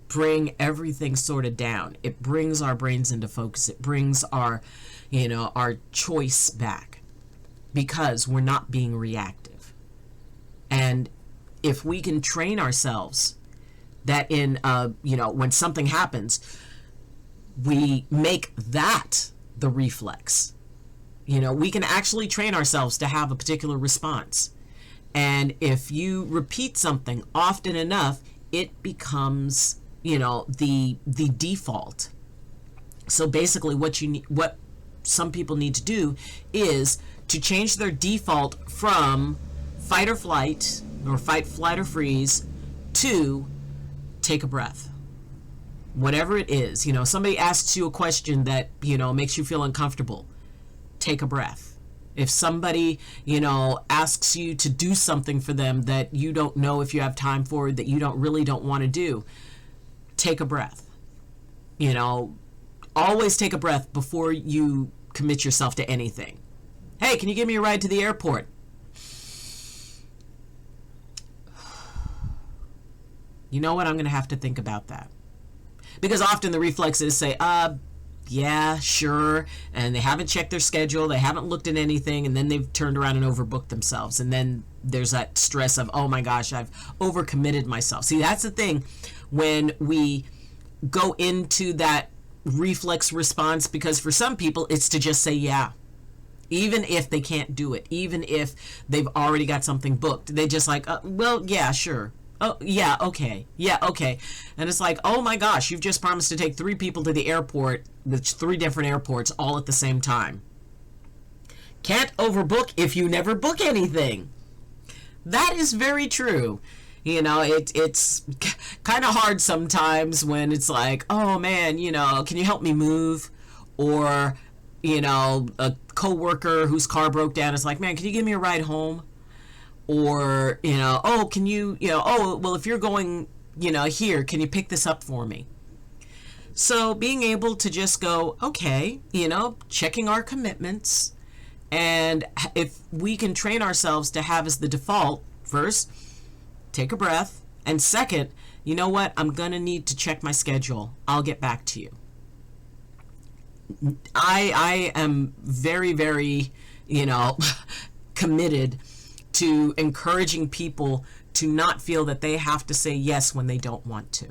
A: bring everything sort of down. It brings our brains into focus. It brings our, our choice back, because we're not being reactive. And if we can train ourselves that in, when something happens, we make that the reflex. We can actually train ourselves to have a particular response. And if you repeat something often enough, it becomes, the default. So basically what some people need to do is to change their default from fight or flight, or fight, flight, or freeze, to take a breath. Whatever it is, somebody asks you a question that, makes you feel uncomfortable, take a breath. If somebody, asks you to do something for them that you don't know if you have time for, that you don't want to do, take a breath. Always take a breath before you commit yourself to anything. Hey, can you give me a ride to the airport? You know what? I'm going to have to think about that. Because often the reflexes say, yeah, sure, and they haven't checked their schedule, they haven't looked at anything, and then they've turned around and overbooked themselves. And then there's that stress of, oh my gosh, I've overcommitted myself. See, that's the thing when we go into that reflex response, because for some people it's to just say yeah, even if they can't do it, even if they've already got something booked. They just like, well, yeah, sure. Oh, yeah, okay. Yeah, okay. And it's like, oh my gosh, you've just promised to take 3 people to the airport, with 3 different airports all at the same time. Can't overbook if you never book anything. That is very true. You know, it's kind of hard sometimes when it's like, oh man, you know, can you help me move? Or, you know, a coworker whose car broke down is like, man, can you give me a ride home? Or, you know, oh, can you, you know, oh, well, if you're going, you know, here, can you pick this up for me? So being able to just go, okay, you know, checking our commitments. And if we can train ourselves to have as the default, first, take a breath. And second, you know what? I'm going to need to check my schedule. I'll get back to you. I am very, very, you know, committed to encouraging people to not feel that they have to say yes when they don't want to.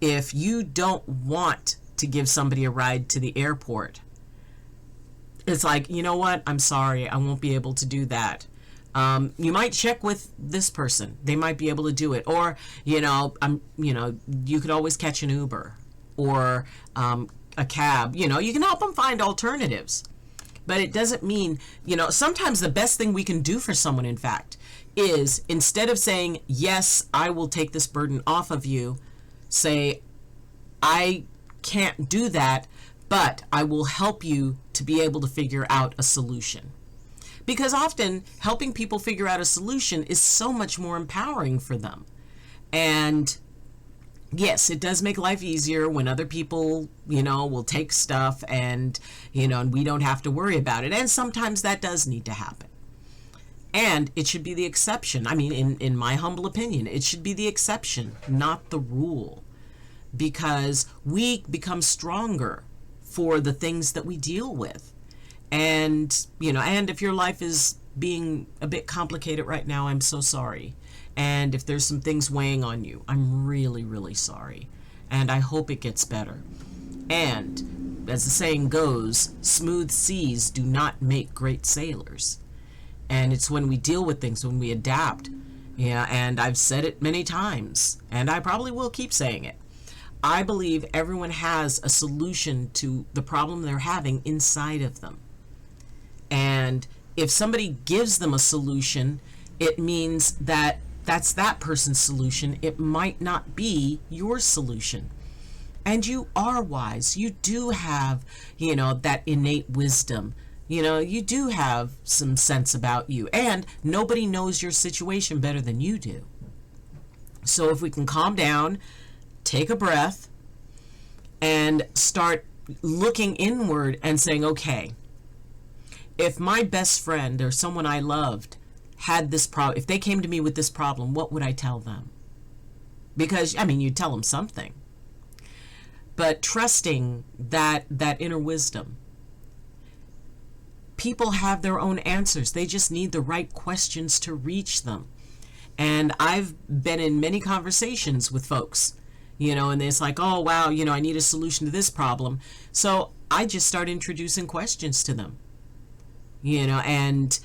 A: If you don't want to give somebody a ride to the airport, it's like, you know what? I'm sorry, I won't be able to do that. You might check with this person; they might be able to do it. Or, you know, you could always catch an Uber or a cab. You know, you can help them find alternatives. But it doesn't mean, you know, sometimes the best thing we can do for someone, in fact, is instead of saying, yes, I will take this burden off of you, say, I can't do that, but I will help you to be able to figure out a solution. Because often helping people figure out a solution is so much more empowering for them. And yes, it does make life easier when other people, you know, will take stuff and, you know, and we don't have to worry about it. And sometimes that does need to happen. And it should be the exception. I mean, in my humble opinion, it should be the exception, not the rule. Because we become stronger for the things that we deal with. And, you know, and if your life is being a bit complicated right now, I'm so sorry. And if there's some things weighing on you, I'm really, really sorry. And I hope it gets better. And as the saying goes, smooth seas do not make great sailors. And it's when we deal with things, when we adapt. Yeah, and I've said it many times, and I probably will keep saying it. I believe everyone has a solution to the problem they're having inside of them. And if somebody gives them a solution, it means that that's that person's solution. It might not be your solution. And you are wise. You do have, you know, that innate wisdom. You know, you do have some sense about you. And nobody knows your situation better than you do. So if we can calm down, take a breath, and start looking inward and saying, okay, if my best friend or someone I loved had this problem, if they came to me with this problem, what would I tell them? Because, I mean, you'd tell them something. But trusting that inner wisdom. People have their own answers. They just need the right questions to reach them. And I've been in many conversations with folks, you know, and it's like, oh, wow, you know, I need a solution to this problem. So I just start introducing questions to them, you know, and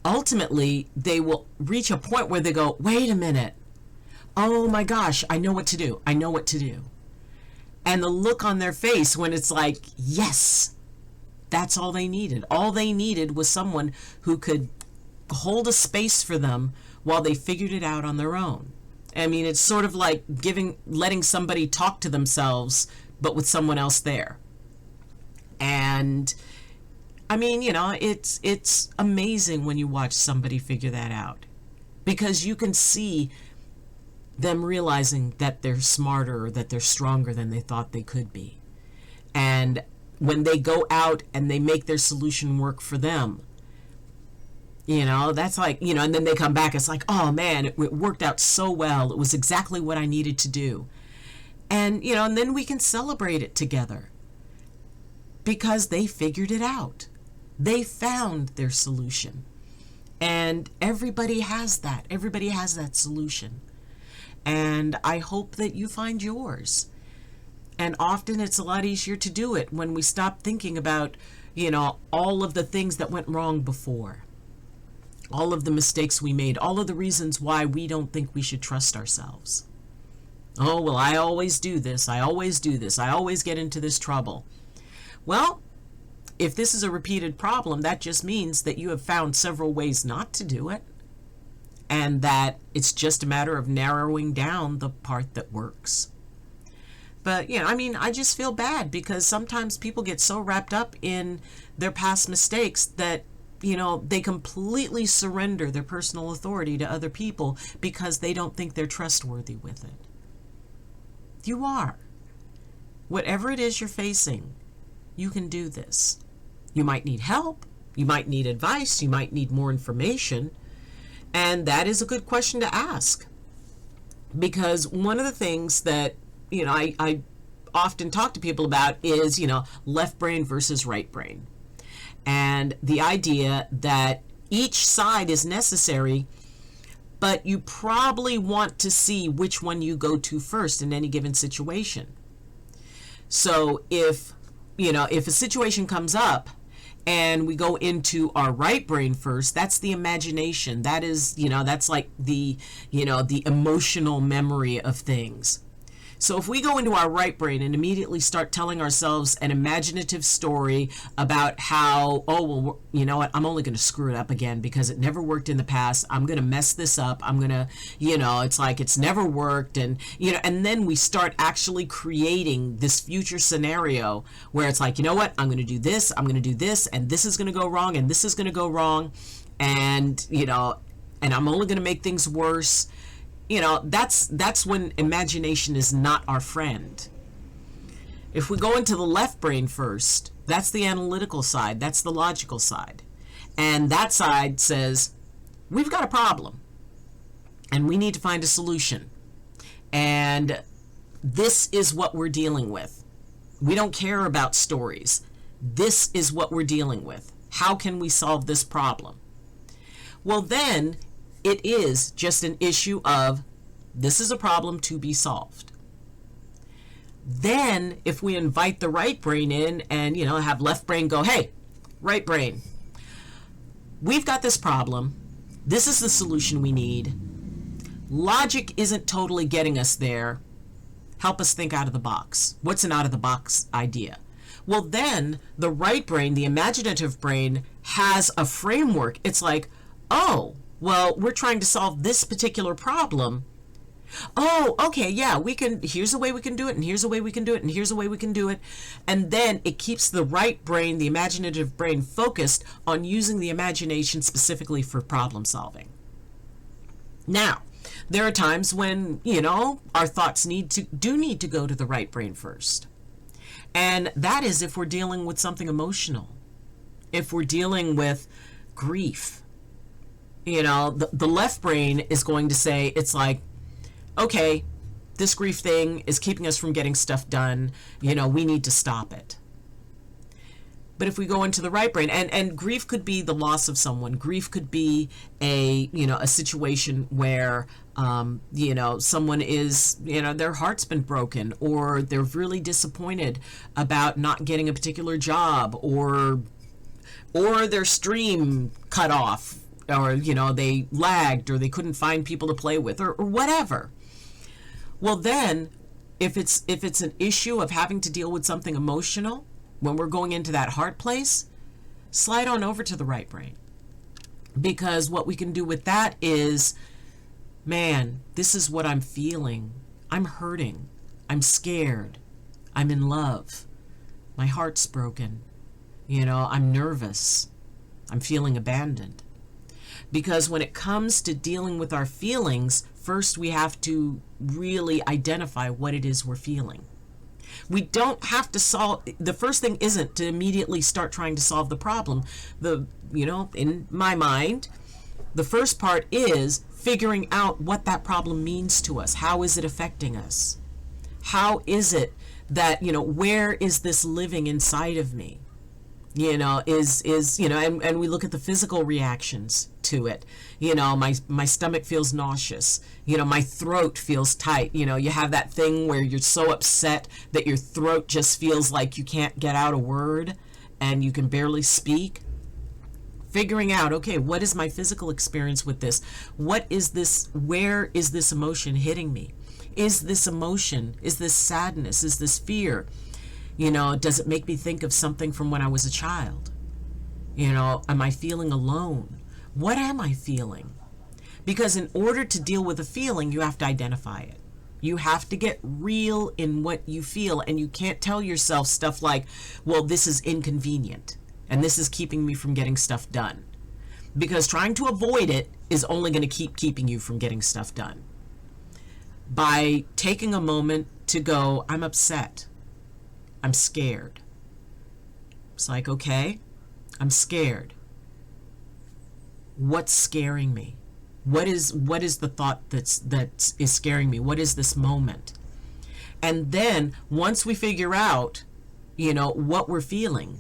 A: ultimately they will reach a point where they go, wait a minute. Oh my gosh, I know what to do. I know what to do. And the look on their face when it's like, yes, that's all they needed. All they needed was someone who could hold a space for them while they figured it out on their own. I mean, it's sort of like letting somebody talk to themselves, but with someone else there. And I mean, you know, it's amazing when you watch somebody figure that out, because you can see them realizing that they're smarter, or that they're stronger than they thought they could be. And when they go out and they make their solution work for them, you know, that's like, you know, and then they come back, it's like, oh man, it worked out so well. It was exactly what I needed to do. And, you know, and then we can celebrate it together. because they figured it out. They found their solution. And everybody has that. Everybody has that solution. And I hope that you find yours. And often it's a lot easier to do it when we stop thinking about, all of the things that went wrong before. All of the mistakes we made. All of the reasons why we don't think we should trust ourselves. Oh, well, I always do this. I always do this. I always get into this trouble. Well, if this is a repeated problem, that just means that you have found several ways not to do it. And that it's just a matter of narrowing down the part that works. But, I just feel bad because sometimes people get so wrapped up in their past mistakes that, they completely surrender their personal authority to other people because they don't think they're trustworthy with it. You are. Whatever it is you're facing, you can do this. You might need help. You might need advice. You might need more information. And that is a good question to ask. Because one of the things that, I often talk to people about is, left brain versus right brain. And the idea that each side is necessary, but you probably want to see which one you go to first in any given situation. So if a situation comes up and we go into our right brain first, that's the imagination. That is, that's like the emotional memory of things. So if we go into our right brain and immediately start telling ourselves an imaginative story about how, you know what, I'm only going to screw it up again because it never worked in the past. I'm going to mess this up. I'm going to, it's like it's never worked. And, and then we start actually creating this future scenario where it's like, you know what, I'm going to do this, I'm going to do this, and this is going to go wrong, and this is going to go wrong. And, and I'm only going to make things worse. That's when imagination is not our friend. If we go into the left brain first, that's the analytical side, that's the logical side. And that side says, we've got a problem and we need to find a solution. And this is what we're dealing with. We don't care about stories. This is what we're dealing with. How can we solve this problem? Well, then it is just an issue of this is a problem to be solved. Then if we invite the right brain in and, have left brain go, hey, right brain, we've got this problem. This is the solution we need. Logic isn't totally getting us there. Help us think out of the box. What's an out of the box idea? Well, then the right brain, the imaginative brain, has a framework. It's like, oh, well, we're trying to solve this particular problem. Oh, okay, yeah, here's a way we can do it, and here's a way we can do it, and here's a way we can do it. And then it keeps the right brain, the imaginative brain, focused on using the imagination specifically for problem solving. Now, there are times when, our thoughts do need to go to the right brain first. And that is if we're dealing with something emotional, if we're dealing with grief. The left brain is going to say, it's like, okay, this grief thing is keeping us from getting stuff done. We need to stop it. But if we go into the right brain, and grief could be the loss of someone. Grief could be a situation where, someone is, their heart's been broken, or they're really disappointed about not getting a particular job, or their stream cut off, or they lagged, or they couldn't find people to play with, or whatever. Well, then if it's an issue of having to deal with something emotional, when we're going into that heart place, slide on over to the right brain. Because what we can do with that is, man, this is what I'm feeling. I'm hurting. I'm scared. I'm in love. My heart's broken. I'm nervous. I'm feeling abandoned. Because when it comes to dealing with our feelings, first we have to really identify what it is we're feeling. We don't have to solve, the first thing isn't to immediately start trying to solve the problem. In my mind, the first part is figuring out what that problem means to us. How is it affecting us? How is it that, where is this living inside of me? And we look at the physical reactions to it. My stomach feels nauseous. My throat feels tight. You have that thing where you're so upset that your throat just feels like you can't get out a word and you can barely speak. Figuring out, okay, what is my physical experience with this? What is this? Where is this emotion hitting me? Is this emotion? Is this sadness? Is this fear? Does it make me think of something from when I was a child? Am I feeling alone? What am I feeling? Because in order to deal with a feeling, you have to identify it. You have to get real in what you feel, and you can't tell yourself stuff like, well, this is inconvenient, and this is keeping me from getting stuff done. Because trying to avoid it is only going to keep keeping you from getting stuff done. By taking a moment to go, I'm upset. I'm scared. It's like, okay, I'm scared. What's scaring me? What is the thought that is scaring me? What is this moment? And then once we figure out, what we're feeling,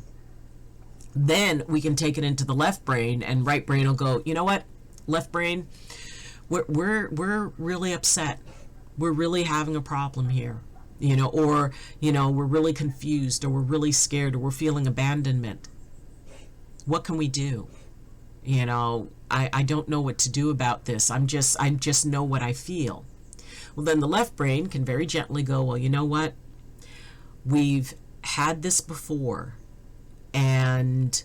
A: then we can take it into the left brain, and right brain will go, you know what, left brain, we're really upset. We're really having a problem here. Or we're really confused, or we're really scared, or we're feeling abandonment. What can we do? I don't know what to do about this. I just know what I feel. Well, then the left brain can very gently go, well, you know what? We've had this before, and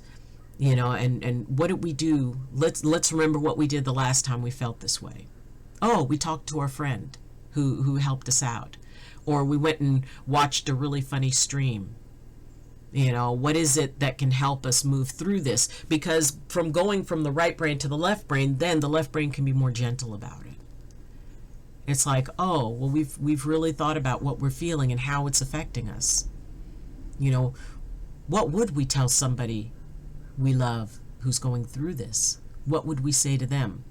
A: what did we do? Let's remember what we did the last time we felt this way. Oh, we talked to our friend who helped us out. Or we went and watched a really funny stream. What is it that can help us move through this? Because from going from the right brain to the left brain, then the left brain can be more gentle about it. It's like, oh, well, we've really thought about what we're feeling and how it's affecting us. What would we tell somebody we love who's going through this? What would we say to them?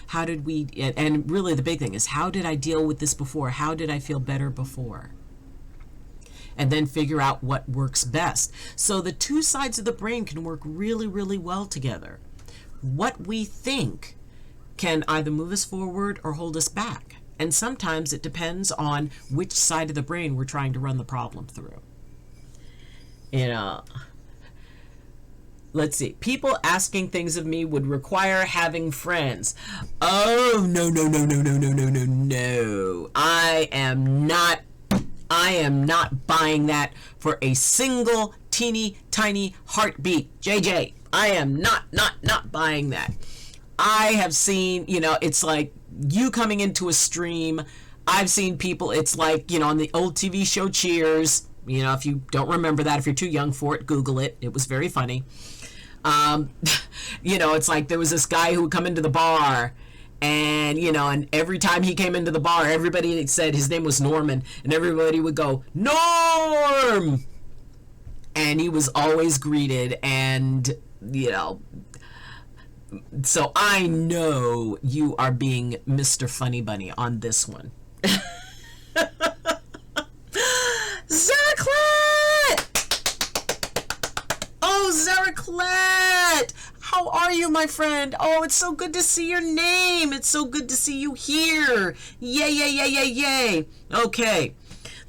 A: How did we, and really the big thing is, how did I deal with this before? How did I feel better before? And then figure out what works best. So the two sides of the brain can work really, really well together. What we think can either move us forward or hold us back. And sometimes it depends on which side of the brain we're trying to run the problem through. Let's see. People asking things of me would require having friends. Oh, no. I am not buying that for a single teeny tiny heartbeat. JJ, I am not buying that. I have seen, it's like you coming into a stream. I've seen people, it's like, on the old TV show Cheers. If you don't remember that, if you're too young for it, Google it. It was very funny. It's like there was this guy who would come into the bar, and and every time he came into the bar, everybody said his name was Norman, and everybody would go, Norm! And he was always greeted, and so I know you are being Mr. Funny Bunny on this one. Zaraclet! Oh, Zaraclet! How are you, my friend? Oh, it's so good to see your name. It's so good to see you here. Yay. Okay.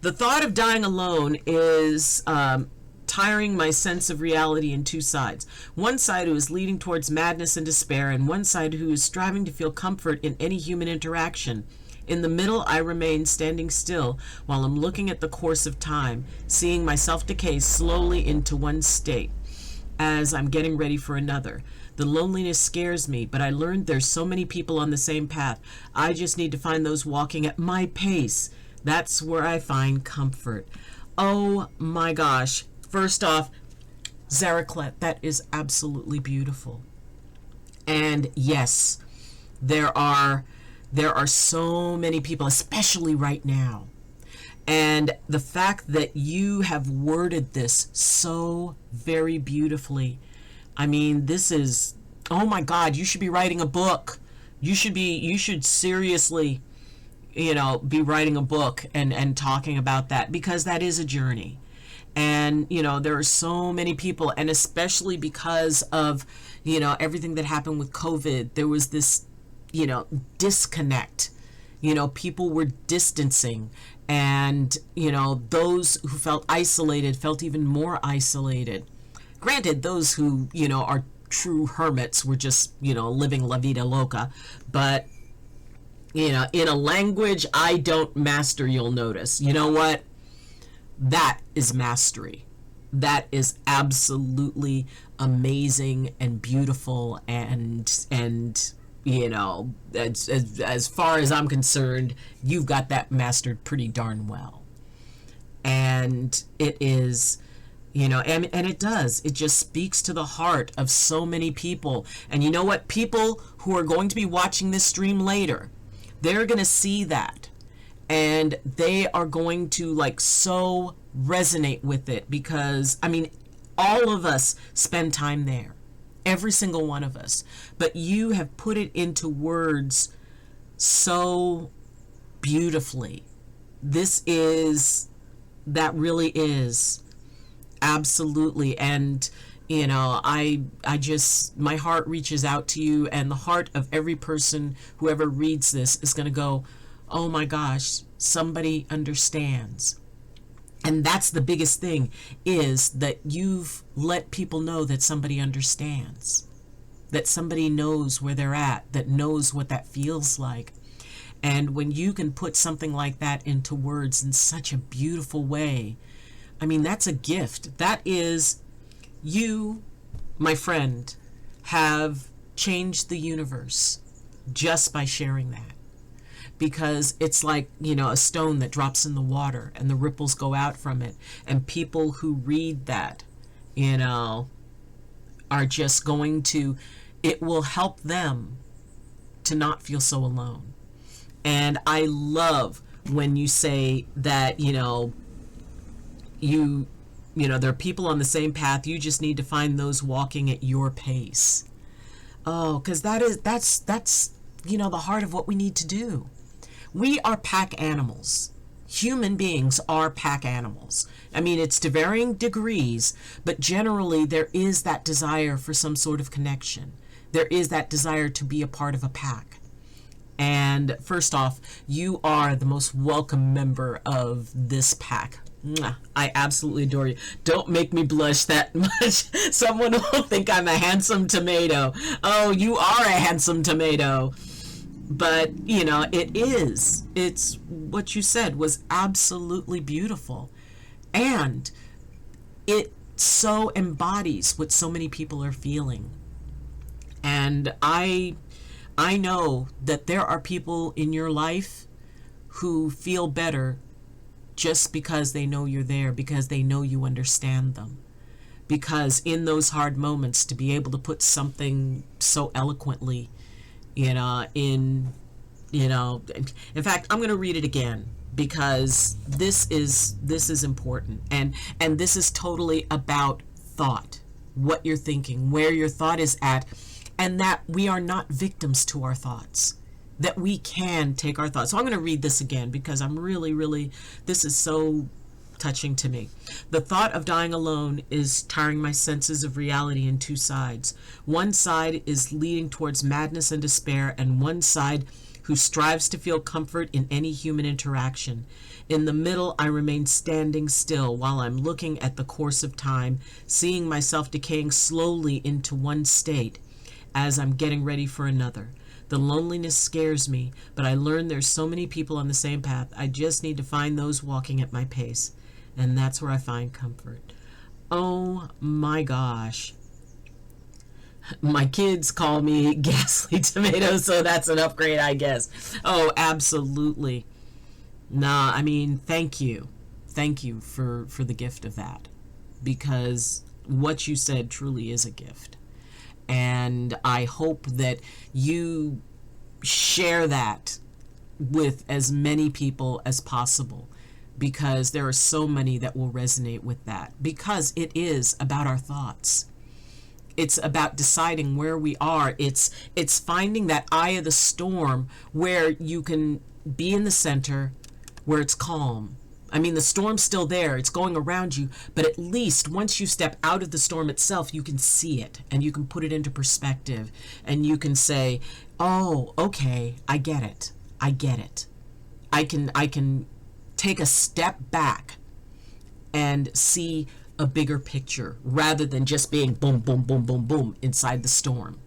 A: The thought of dying alone is tiring my sense of reality in two sides. One side who is leading towards madness and despair, and one side who is striving to feel comfort in any human interaction. In the middle, I remain standing still while I'm looking at the course of time, seeing myself decay slowly into one state as I'm getting ready for another. The loneliness scares me, but I learned there's so many people on the same path. I just need to find those walking at my pace. That's where I find comfort. Oh my gosh. First off, Zaraclet, that is absolutely beautiful. And yes, there are so many people, especially right now. And the fact that you have worded this so very beautifully, I mean, this is, oh my God, you should be writing a book. You should seriously, be writing a book and talking about that, because that is a journey. And, there are so many people, and especially because of, everything that happened with COVID, there was this, disconnect. People were distancing, and, those who felt isolated felt even more isolated. Granted, those who, are true hermits were just, living la vida loca. But, in a language I don't master, you'll notice. You know what? That is mastery. That is absolutely amazing and beautiful, and as far as I'm concerned, you've got that mastered pretty darn well. And it is, and it does. It just speaks to the heart of so many people. And you know what? People who are going to be watching this stream later, they're going to see that. And they are going to so resonate with it, because all of us spend time there, every single one of us, but you have put it into words so beautifully. That really is absolutely. And I just, my heart reaches out to you, and the heart of every person who ever reads this is going to go, oh my gosh, somebody understands. And that's the biggest thing, is that you've let people know that somebody understands, that somebody knows where they're at, that knows what that feels like. And when you can put something like that into words in such a beautiful way, that's a gift. That is, you, my friend, have changed the universe just by sharing that. Because it's like, a stone that drops in the water and the ripples go out from it. And people who read that, are just going to, it will help them to not feel so alone. And I love when you say that, there are people on the same path. You just need to find those walking at your pace. Oh, because that's the heart of what we need to do. We are pack animals. Human beings are pack animals. It's to varying degrees, but generally there is that desire for some sort of connection. There is that desire to be a part of a pack. And first off, you are the most welcome member of this pack. I absolutely adore you. Don't make me blush that much. Someone will think I'm a handsome tomato. Oh, you are a handsome tomato. But, it's what you said was absolutely beautiful. And it so embodies what so many people are feeling. And I know that there are people in your life who feel better just because they know you're there, because they know you understand them. Because in those hard moments, to be able to put something so eloquently, in fact, I'm going to read it again, because this is important, and this is totally about thought, what you're thinking, where your thought is at, and that we are not victims to our thoughts, that we can take our thoughts. So I'm going to read this again, because I'm really, this is so touching to me. The thought of dying alone is tiring my senses of reality in two sides. One side is leading towards madness and despair, and one side who strives to feel comfort in any human interaction. In the middle, I remain standing still while I'm looking at the course of time, seeing myself decaying slowly into one state as I'm getting ready for another. The loneliness scares me, but I learn there's so many people on the same path. I just need to find those walking at my pace. And that's where I find comfort. Oh my gosh. My kids call me ghastly tomato, so that's an upgrade, I guess. Oh, absolutely. Nah, thank you. Thank you for the gift of that. Because what you said truly is a gift. And I hope that you share that with as many people as possible, because there are so many that will resonate with that, because it is about our thoughts. It's about deciding where we are. It's finding that eye of the storm where you can be in the center where it's calm. I mean, the storm's still there. It's going around you. But at least once you step out of the storm itself, you can see it and you can put it into perspective. And you can say, oh, okay, I get it. I get it. I can take a step back and see a bigger picture rather than just being boom, boom, boom, boom, boom inside the storm.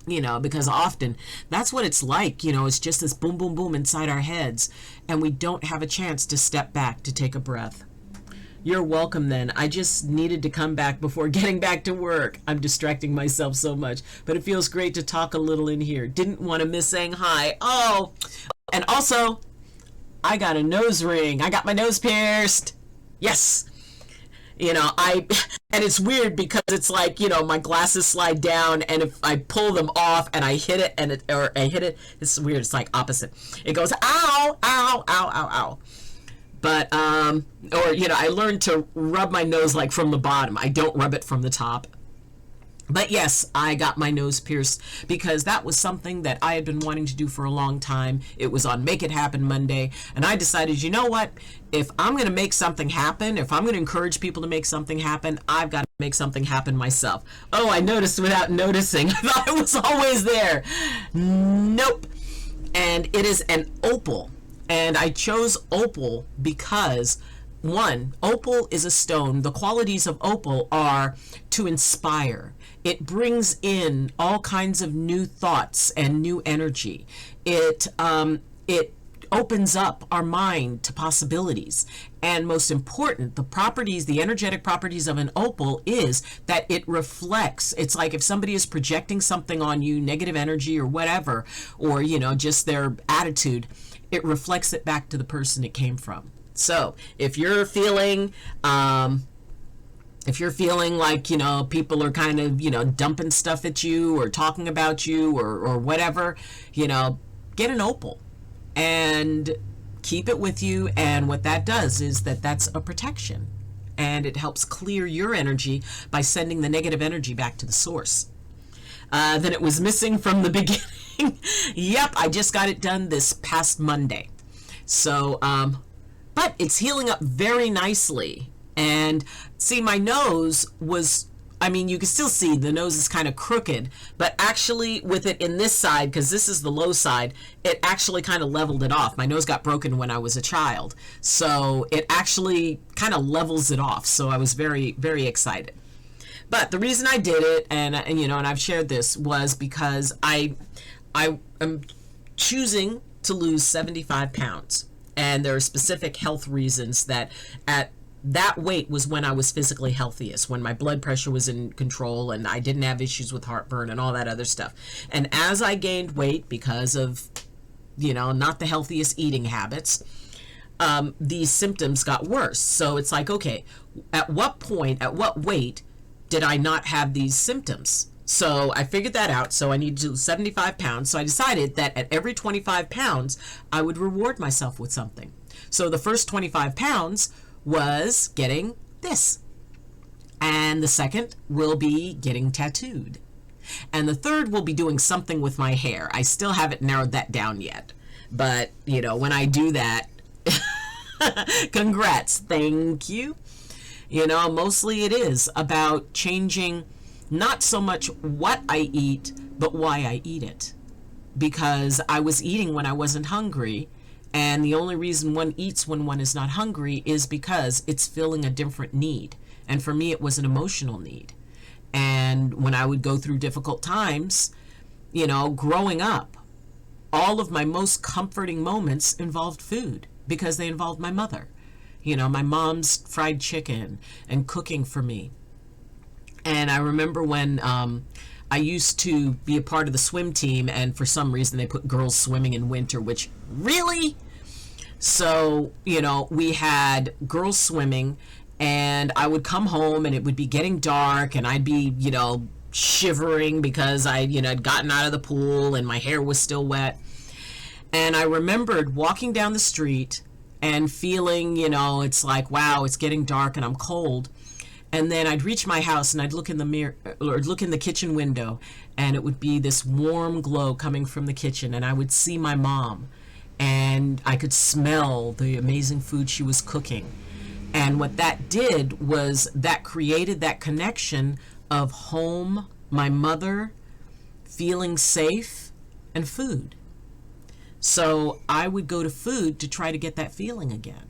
A: You know, because often that's what it's like, you know, it's just this boom, boom, boom inside our heads, and we don't have a chance to step back to take a breath. You're welcome then. I just needed to come back before getting back to work. I'm distracting myself so much, but it feels great to talk a little in here. Didn't want to miss saying hi. Oh, and also, I got a nose ring. I got my nose pierced. Yes. You know, and it's weird because it's like, you know, my glasses slide down, and if I pull them off and I hit it, it's weird. It's like opposite. It goes, ow, ow, ow, ow, ow. But, or, you know, I learned to rub my nose like from the bottom. I don't rub it from the top. But yes, I got my nose pierced because that was something that I had been wanting to do for a long time. It was on Make It Happen Monday, and I decided, you know what? If I'm going to make something happen, if I'm going to encourage people to make something happen, I've got to make something happen myself. Oh, I noticed without noticing. I thought it was always there. Nope. And it is an opal. And I chose opal because, one, opal is a stone. The qualities of opal are to inspire. It brings in all kinds of new thoughts and new energy. It opens up our mind to possibilities. And most important, the properties, the energetic properties of an opal is that it reflects. It's like if somebody is projecting something on you, negative energy or whatever, or, you know, just their attitude, it reflects it back to the person it came from. So if you're feeling like, you know, people are kind of, you know, dumping stuff at you or talking about you or whatever, you know, get an opal and keep it with you. And what that does is that's a protection, and it helps clear your energy by sending the negative energy back to the source. Then it was missing from the beginning. Yep, I just got it done this past Monday. So, but it's healing up very nicely. And see, my nose was, I mean, you can still see the nose is kind of crooked, but actually with it in this side, because this is the low side, it actually kind of leveled it off. My nose got broken when I was a child. So it actually kind of levels it off. So I was very, very excited. But the reason I did it, and you know, and I've shared this, was because I am choosing to lose 75 pounds. And there are specific health reasons that at that weight was when I was physically healthiest, when my blood pressure was in control and I didn't have issues with heartburn and all that other stuff. And as I gained weight because of, you know, not the healthiest eating habits, these symptoms got worse. So it's like, okay, at what point, at what weight did I not have these symptoms? So I figured that out. So I needed to lose 75 pounds. So I decided that at every 25 pounds, I would reward myself with something. So the first 25 pounds was getting this. And the second will be getting tattooed. And the third will be doing something with my hair. I still haven't narrowed that down yet. But, you know, when I do that, congrats. Thank you. You know, mostly it is about changing not so much what I eat, but why I eat it. Because I was eating when I wasn't hungry, and the only reason one eats when one is not hungry is because it's filling a different need. And for me, it was an emotional need. And when I would go through difficult times, you know, growing up, all of my most comforting moments involved food because they involved my mother. You know, my mom's fried chicken and cooking for me. And I remember when I used to be a part of the swim team, and for some reason they put girls swimming in winter, which really? So, you know, we had girls swimming, and I would come home and it would be getting dark, and I'd be, you know, shivering because I, you know, had gotten out of the pool and my hair was still wet. And I remembered walking down the street and feeling, you know, it's like, wow, it's getting dark and I'm cold. And then I'd reach my house and I'd look in the mirror or look in the kitchen window, and it would be this warm glow coming from the kitchen, and I would see my mom. and I could smell the amazing food she was cooking. And what that did was that created that connection of home, my mother, feeling safe, and food. So I would go to food to try to get that feeling again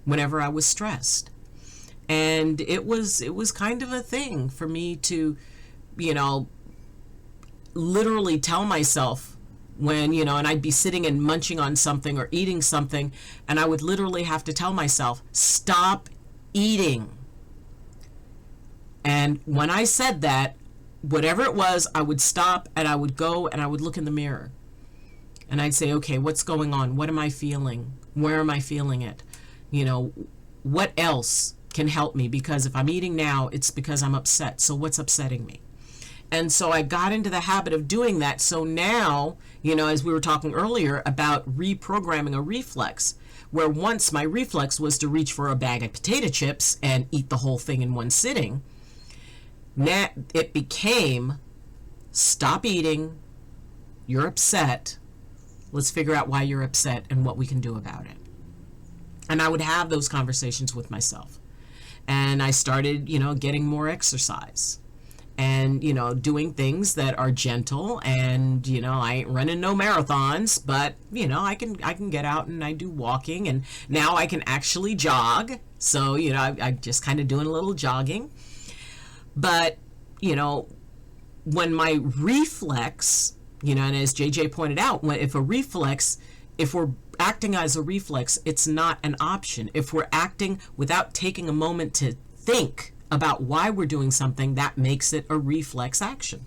A: whenever I was stressed. And it was kind of a thing for me to, literally tell myself when, and I'd be sitting and munching on something or eating something, and I would literally have to tell myself, stop eating. And when I said that, whatever it was, I would stop and I would go and I would look in the mirror. And I'd say, okay, what's going on? What am I feeling? Where am I feeling it? What else can help me? Because if I'm eating now, it's because I'm upset. So what's upsetting me? And so I got into the habit of doing that. So now, as we were talking earlier about reprogramming a reflex, where once my reflex was to reach for a bag of potato chips and eat the whole thing in one sitting, now it became, stop eating, you're upset, let's figure out why you're upset and what we can do about it. And I would have those conversations with myself. And I started, getting more exercise and, doing things that are gentle. And, I ain't running no marathons, but, I can get out and I do walking, and now I can actually jog. So, I just kind of doing a little jogging. But, when my reflex, and as JJ pointed out, if we're acting as a reflex, it's not an option. If we're acting without taking a moment to think about why we're doing something, that makes it a reflex action.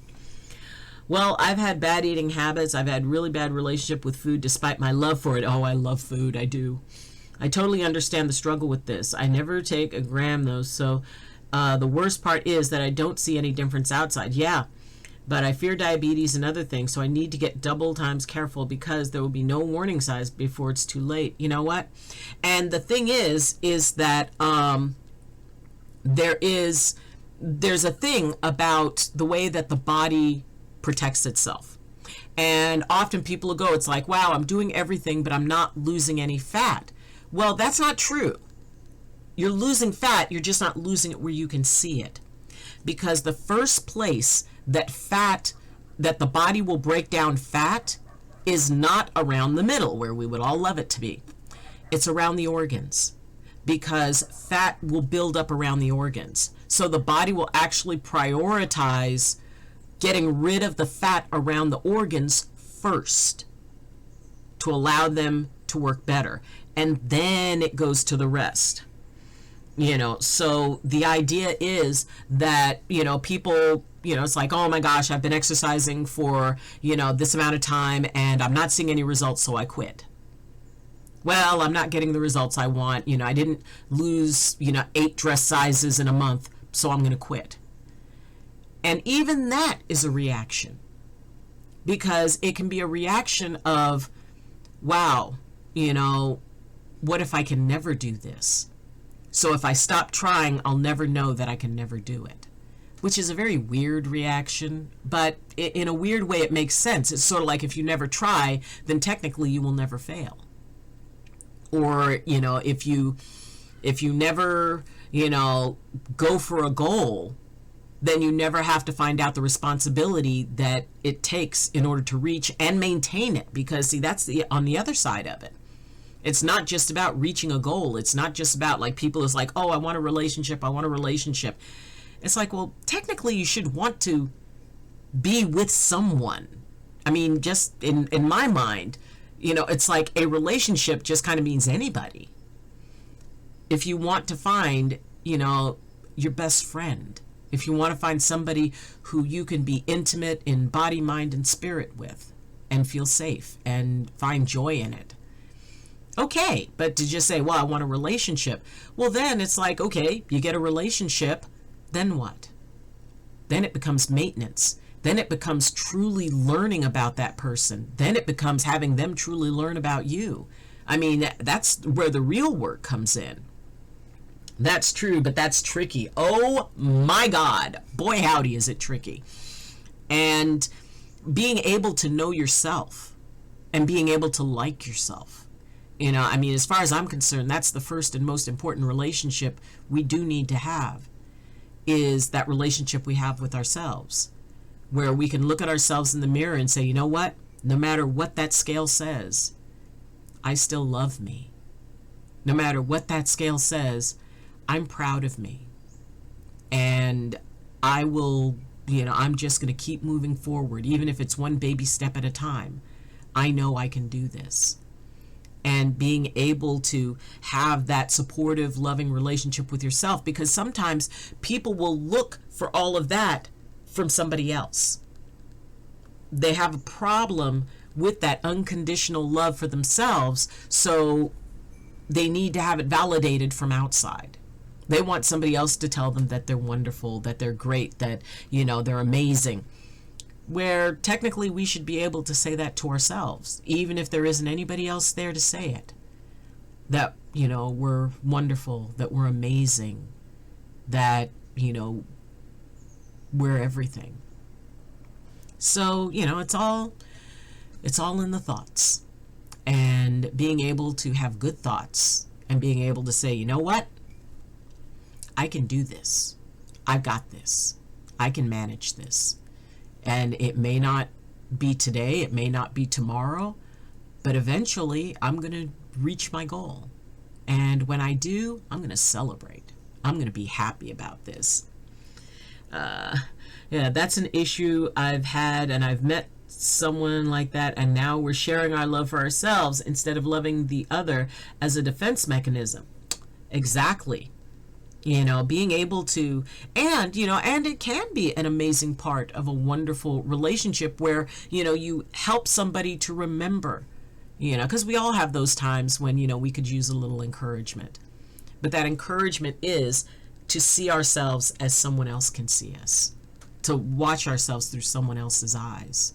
A: Well, I've had bad eating habits. I've had really bad relationship with food despite my love for it. Oh, I love food. I do. I totally understand the struggle with this. I never take a gram though. So the worst part is that I don't see any difference outside. Yeah. But I fear diabetes and other things, so I need to get double times careful because there will be no warning signs before it's too late. You know what? And the thing is that there's a thing about the way that the body protects itself. And often people will go, it's like, wow, I'm doing everything, but I'm not losing any fat. Well, that's not true. You're losing fat, you're just not losing it where you can see it. Because the first place that the body will break down fat is not around the middle where we would all love it to be. It's around the organs, because fat will build up around the organs. So the body will actually prioritize getting rid of the fat around the organs first to allow them to work better. And then it goes to the rest. So the idea is that, people, it's like, oh my gosh, I've been exercising for, this amount of time and I'm not seeing any results, so I quit. Well, I'm not getting the results I want. I didn't lose, 8 dress sizes in a month, so I'm going to quit. And even that is a reaction, because it can be a reaction of, wow, what if I can never do this? So if I stop trying, I'll never know that I can never do it, which is a very weird reaction, but in a weird way, it makes sense. It's sort of like if you never try, then technically you will never fail. Or, if you never, go for a goal, then you never have to find out the responsibility that it takes in order to reach and maintain it. Because see, that's on the other side of it. It's not just about reaching a goal. It's not just about like people is like, oh, I want a relationship. I want a relationship. It's like, well, technically you should want to be with someone. I mean, just in my mind, it's like a relationship just kind of means anybody. If you want to find, your best friend, if you want to find somebody who you can be intimate in body, mind, and spirit with and feel safe and find joy in it. Okay, but to just say, well, I want a relationship. Well, then it's like, okay, you get a relationship, then what? Then it becomes maintenance. Then it becomes truly learning about that person. Then it becomes having them truly learn about you. I mean, that's where the real work comes in. That's true, but that's tricky. Oh my God. Boy, howdy, is it tricky. And being able to know yourself and being able to like yourself You know, I mean, as far as I'm concerned, that's the first and most important relationship we do need to have, is that relationship we have with ourselves, where we can look at ourselves in the mirror and say, you know what? No matter what that scale says, I still love me. No matter what that scale says, I'm proud of me. And I will, you know, I'm just going to keep moving forward, even if it's one baby step at a time. I know I can do this. And being able to have that supportive, loving relationship with yourself, because sometimes people will look for all of that from somebody else. They have a problem with that unconditional love for themselves, so they need to have it validated from outside. They want somebody else to tell them that they're wonderful, that they're great, that, you know, they're amazing. Where technically we should be able to say that to ourselves, even if there isn't anybody else there to say it. That, you know, we're wonderful, that we're amazing, that, you know, we're everything. So, you know, it's all in the thoughts. And being able to have good thoughts and being able to say, you know what? I can do this. I've got this. I can manage this. And it may not be today, it may not be tomorrow, but eventually I'm going to reach my goal. And when I do, I'm going to celebrate. I'm going to be happy about this. Yeah, that's an issue I've had, and I've met someone like that, and now we're sharing our love for ourselves instead of loving the other as a defense mechanism. Exactly. You know, being able to, and, you know, and it can be an amazing part of a wonderful relationship where, you know, you help somebody to remember, you know, because we all have those times when, you know, we could use a little encouragement. But that encouragement is to see ourselves as someone else can see us, to watch ourselves through someone else's eyes.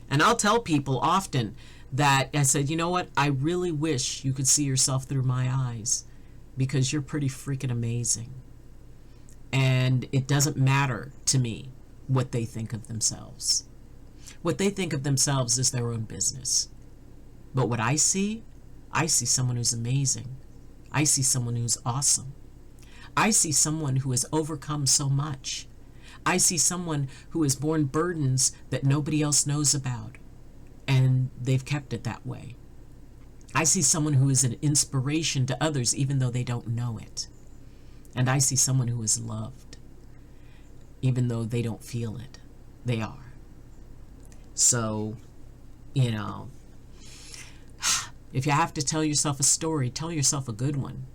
A: And I'll tell people often that I said, you know what, I really wish you could see yourself through my eyes, because you're pretty freaking amazing. And it doesn't matter to me what they think of themselves. What they think of themselves is their own business. But what I see someone who's amazing. I see someone who's awesome. I see someone who has overcome so much. I see someone who has borne burdens that nobody else knows about, and they've kept it that way. I see someone who is an inspiration to others even though they don't know it. And I see someone who is loved even though they don't feel it. They are. So, you know, if you have to tell yourself a story, tell yourself a good one.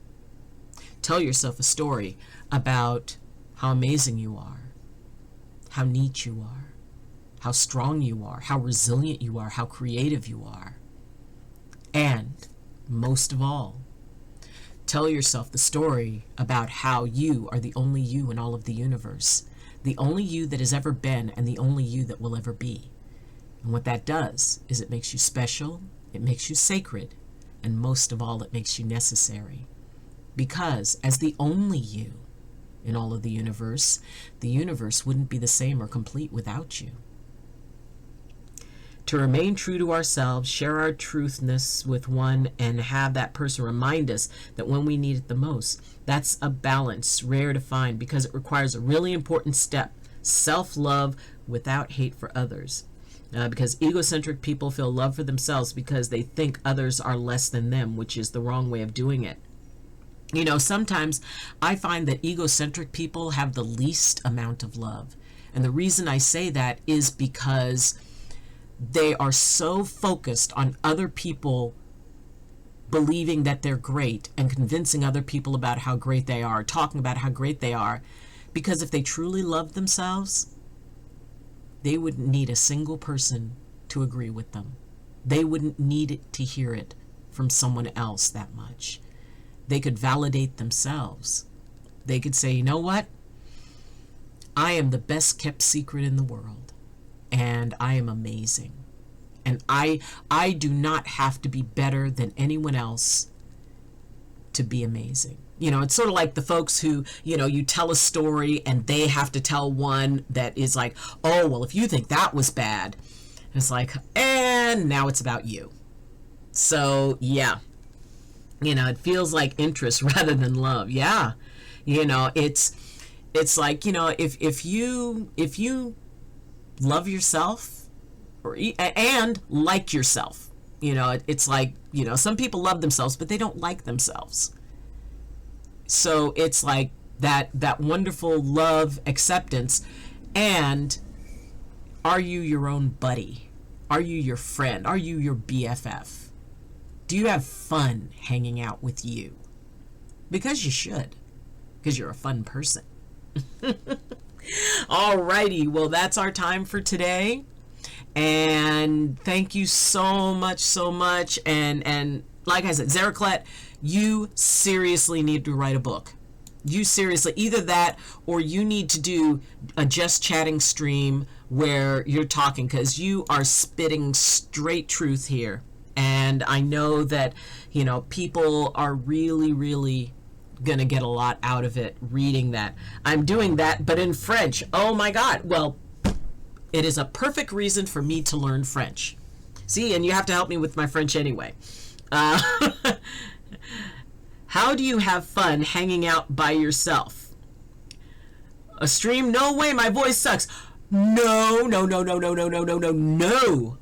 A: Tell yourself a story about how amazing you are, how neat you are, how strong you are, how resilient you are, how creative you are. And, most of all, tell yourself the story about how you are the only you in all of the universe, the only you that has ever been and the only you that will ever be. And what that does is it makes you special, it makes you sacred, and most of all, it makes you necessary. Because as the only you in all of the universe wouldn't be the same or complete without you. To remain true to ourselves, share our truthness with one, and have that person remind us that when we need it the most. That's a balance rare to find because it requires a really important step, self-love without hate for others. Because egocentric people feel love for themselves because they think others are less than them, which is the wrong way of doing it. You know, sometimes I find that egocentric people have the least amount of love. And the reason I say that is because they are so focused on other people believing that they're great and convincing other people about how great they are, talking about how great they are. Because if they truly loved themselves, they wouldn't need a single person to agree with them. They wouldn't need it to hear it from someone else that much. They could validate themselves. They could say, you know what? I am the best kept secret in the world. And I am amazing. And I do not have to be better than anyone else to be amazing. You know, it's sort of like the folks who, you know, you tell a story and they have to tell one that is like, oh, well, if you think that was bad, it's like, and now it's about you. So, yeah. it feels like interest rather than love. Yeah. It's like, if you love yourself and like yourself, it's like, some people love themselves, but they don't like themselves. So it's like that wonderful love, acceptance. And are you your own buddy? Are you your friend? Are you your BFF? Do you have fun hanging out with you? Because you should, because you're a fun person. Alrighty, well, that's our time for today. And thank you so much. And like I said, Zaraclet, you seriously need to write a book. You seriously, either that or you need to do a just chatting stream where you're talking, because you are spitting straight truth here. And I know that, people are really gonna get a lot out of it reading that. I'm doing that, but in French. Oh my God. Well, it is a perfect reason for me to learn French. See, and you have to help me with my French anyway. How do you have fun hanging out by yourself? A stream? No way, my voice sucks. No.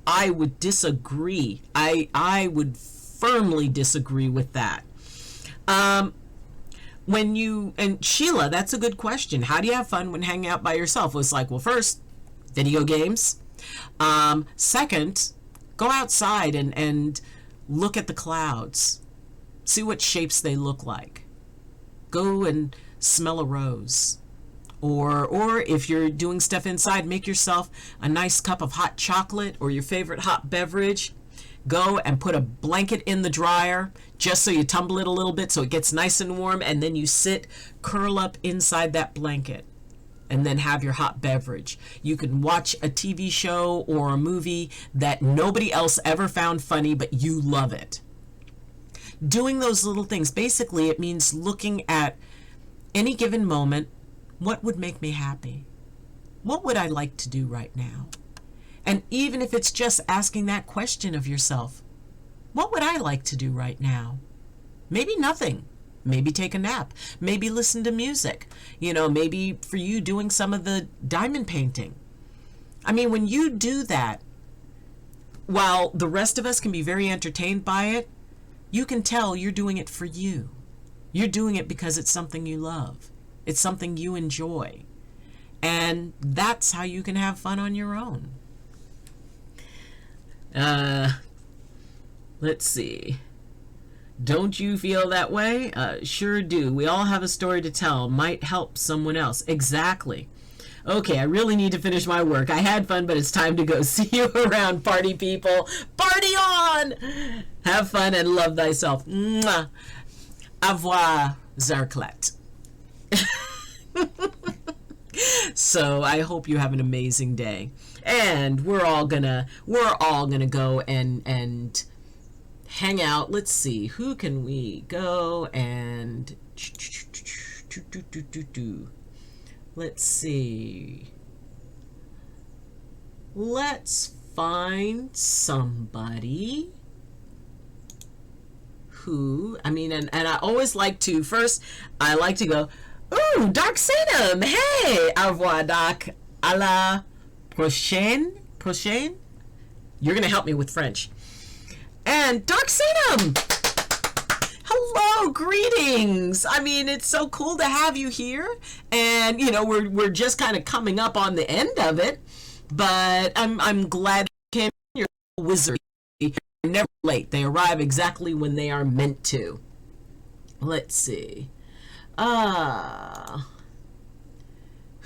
A: I would disagree. I would firmly disagree with that. And Sheila, that's a good question. How do you have fun when hanging out by yourself? Well, it's like, well, first, video games. Second, go outside and look at the clouds. See what shapes they look like. Go and smell a rose. Or if you're doing stuff inside, make yourself a nice cup of hot chocolate or your favorite hot beverage. Go and put a blanket in the dryer just so you tumble it a little bit so it gets nice and warm, and then you curl up inside that blanket and then have your hot beverage. You can watch a TV show or a movie that nobody else ever found funny, but you love it. Doing those little things, basically it means looking at any given moment. What would make me happy? What would I like to do right now? And even if it's just asking that question of yourself, what would I like to do right now? Maybe nothing. Maybe take a nap. Maybe listen to music. Maybe for you doing some of the diamond painting. I mean, when you do that, while the rest of us can be very entertained by it, you can tell you're doing it for you. You're doing it because it's something you love. It's something you enjoy. And that's how you can have fun on your own. Let's see. Don't you feel that way? Sure do. We all have a story to tell. Might help someone else. Exactly. Okay, I really need to finish my work. I had fun, but it's time to go. See you around, party people. Party on! Have fun and love thyself. Mwah. Au revoir, Zarclet. So I hope you have an amazing day. And we're all gonna go and hang out. Let's see, who can we go and let's see. Let's find somebody who, and I always like to, first, I like to go, ooh, Doc Satum, hey, au revoir, Doc, à la prochaine, you're going to help me with French. And Doc Satum, hello, greetings. It's so cool to have you here, and, we're just kind of coming up on the end of it, but I'm glad you came. You're a wizard. They're never late. They arrive exactly when they are meant to. Let's see.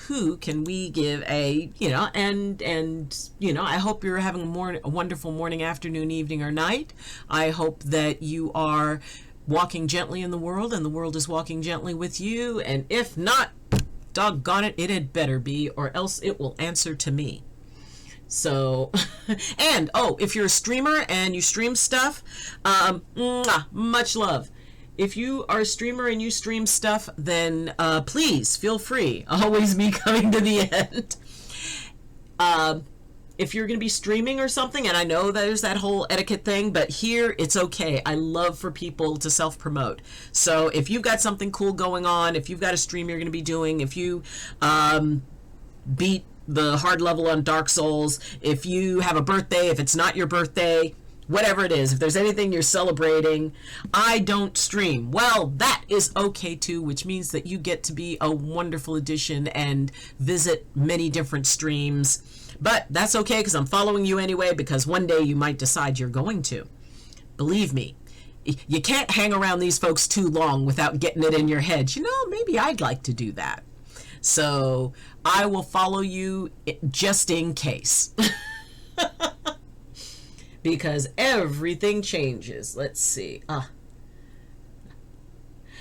A: Who can we give a, I hope you're having a wonderful morning, afternoon, evening, or night. I hope that you are walking gently in the world and the world is walking gently with you. And if not, doggone it, it had better be, or else it will answer to me. So, and, if you're a streamer and you stream stuff, much love. If you are a streamer and you stream stuff, then please feel free. Always me coming to the end. if you're going to be streaming or something, and I know there's that whole etiquette thing, but here it's okay. I love for people to self-promote. So if you've got something cool going on, if you've got a stream you're going to be doing, if you beat the hard level on Dark Souls, if you have a birthday, if it's not your birthday, whatever it is, if there's anything you're celebrating, I don't stream. Well, that is okay too, which means that you get to be a wonderful addition and visit many different streams. But that's okay, because I'm following you anyway, because one day you might decide you're going to. Believe me, you can't hang around these folks too long without getting it in your head. You know, maybe I'd like to do that. So I will follow you just in case. Because everything changes. Let's see.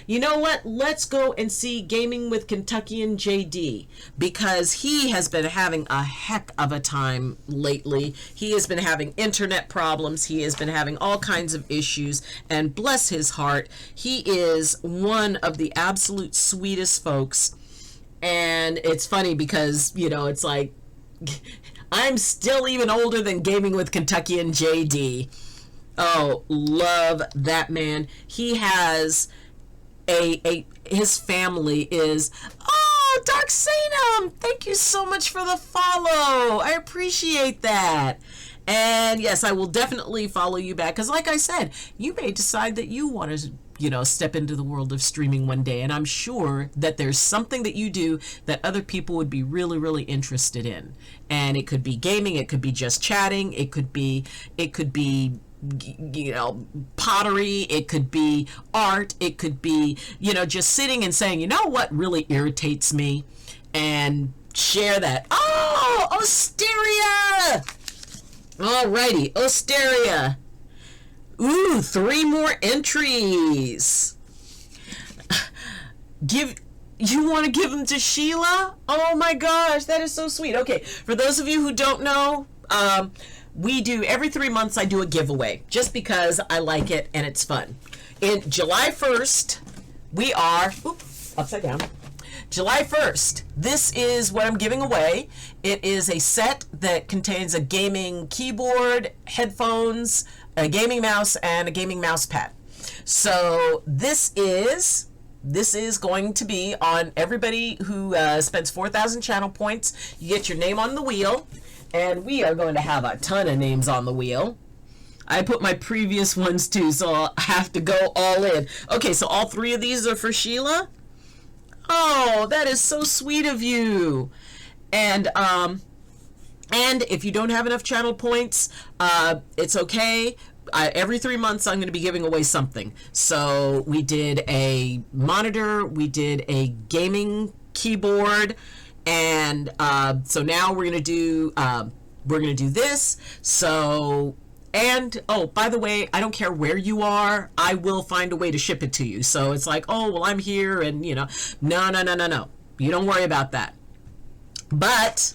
A: You know what? Let's go and see Gaming with Kentuckian JD, because he has been having a heck of a time lately. He has been having internet problems. He has been having all kinds of issues, and bless his heart, he is one of the absolute sweetest folks. And it's funny because, you know, it's like, I'm still even older than Gaming with Kentuckian JD. Oh, love that man. He has his family is, oh, Dark Sanem, thank you so much for the follow. I appreciate that. And yes, I will definitely follow you back, because like I said, you may decide that you want to, you know, step into the world of streaming one day, and I'm sure that there's something that you do that other people would be really, really interested in. And it could be gaming, it could be just chatting, it could be you know, pottery, it could be art, it could be, you know, just sitting and saying, you know what really irritates me, and share that. Oh, Osteria! Alrighty, Osteria. Ooh, 3 more entries. You want to give them to Sheila? Oh my gosh, that is so sweet. Okay, for those of you who don't know, we do, every 3 months I do a giveaway, just because I like it and it's fun. In July 1st, we are, upside down. July 1st, this is what I'm giving away. It is a set that contains a gaming keyboard, headphones, a gaming mouse, and a gaming mouse pad. So this is going to be on everybody who spends 4,000 channel points. You get your name on the wheel, and we are going to have a ton of names on the wheel. I put my previous ones too, so I'll have to go all in. Okay, so all 3 of these are for Sheila. Oh, that is so sweet of you. And if you don't have enough channel points, it's okay. Every 3 months, I'm going to be giving away something. So we did a monitor, we did a gaming keyboard, and so now we're going to do this. So, and oh, by the way, I don't care where you are, I will find a way to ship it to you. So it's like, oh, well, I'm here, and you know, no. You don't worry about that. But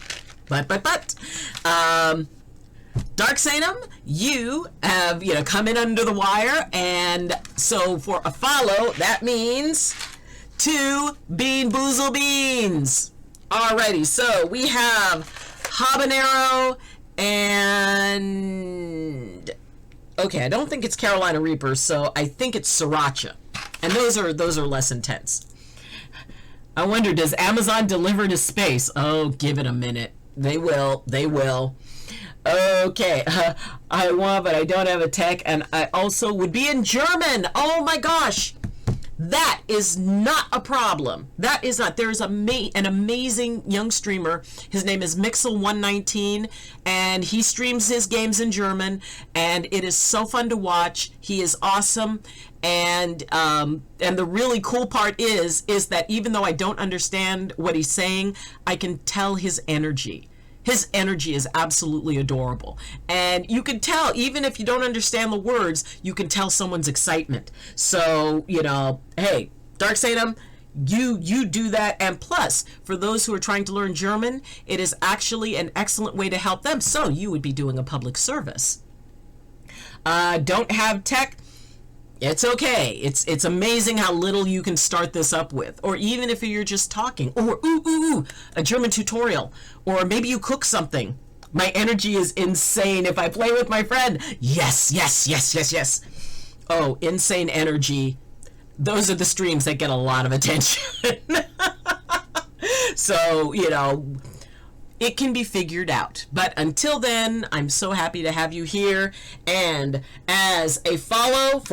A: Dark Sanem, you have, you know, come in under the wire, and so for a follow, that means 2 Bean Boozled Beans. Alrighty, so we have Habanero and, okay, I don't think it's Carolina Reaper, so I think it's Sriracha, and those are less intense. I wonder, does Amazon deliver to space? Oh, give it a minute. They will. Okay, I want, but I don't have a tech, and I also would be in German. Oh my gosh, that is not a problem. That is not. There's an amazing young streamer. His name is Mixel119, and he streams his games in German, and it is so fun to watch. He is awesome, and the really cool part is that even though I don't understand what he's saying, I can tell his energy. His energy is absolutely adorable. And you can tell, even if you don't understand the words, you can tell someone's excitement. So, you know, hey, Dark Sanem, you do that. And plus, for those who are trying to learn German, it is actually an excellent way to help them. So you would be doing a public service. Don't have tech? It's okay. It's amazing how little you can start this up with. Or even if you're just talking, or a German tutorial, or maybe you cook something. My energy is insane if I play with my friend. Yes, yes, yes, yes, yes. Oh, insane energy. Those are the streams that get a lot of attention. So, you know, it can be figured out. But until then, I'm so happy to have you here. And as a follow,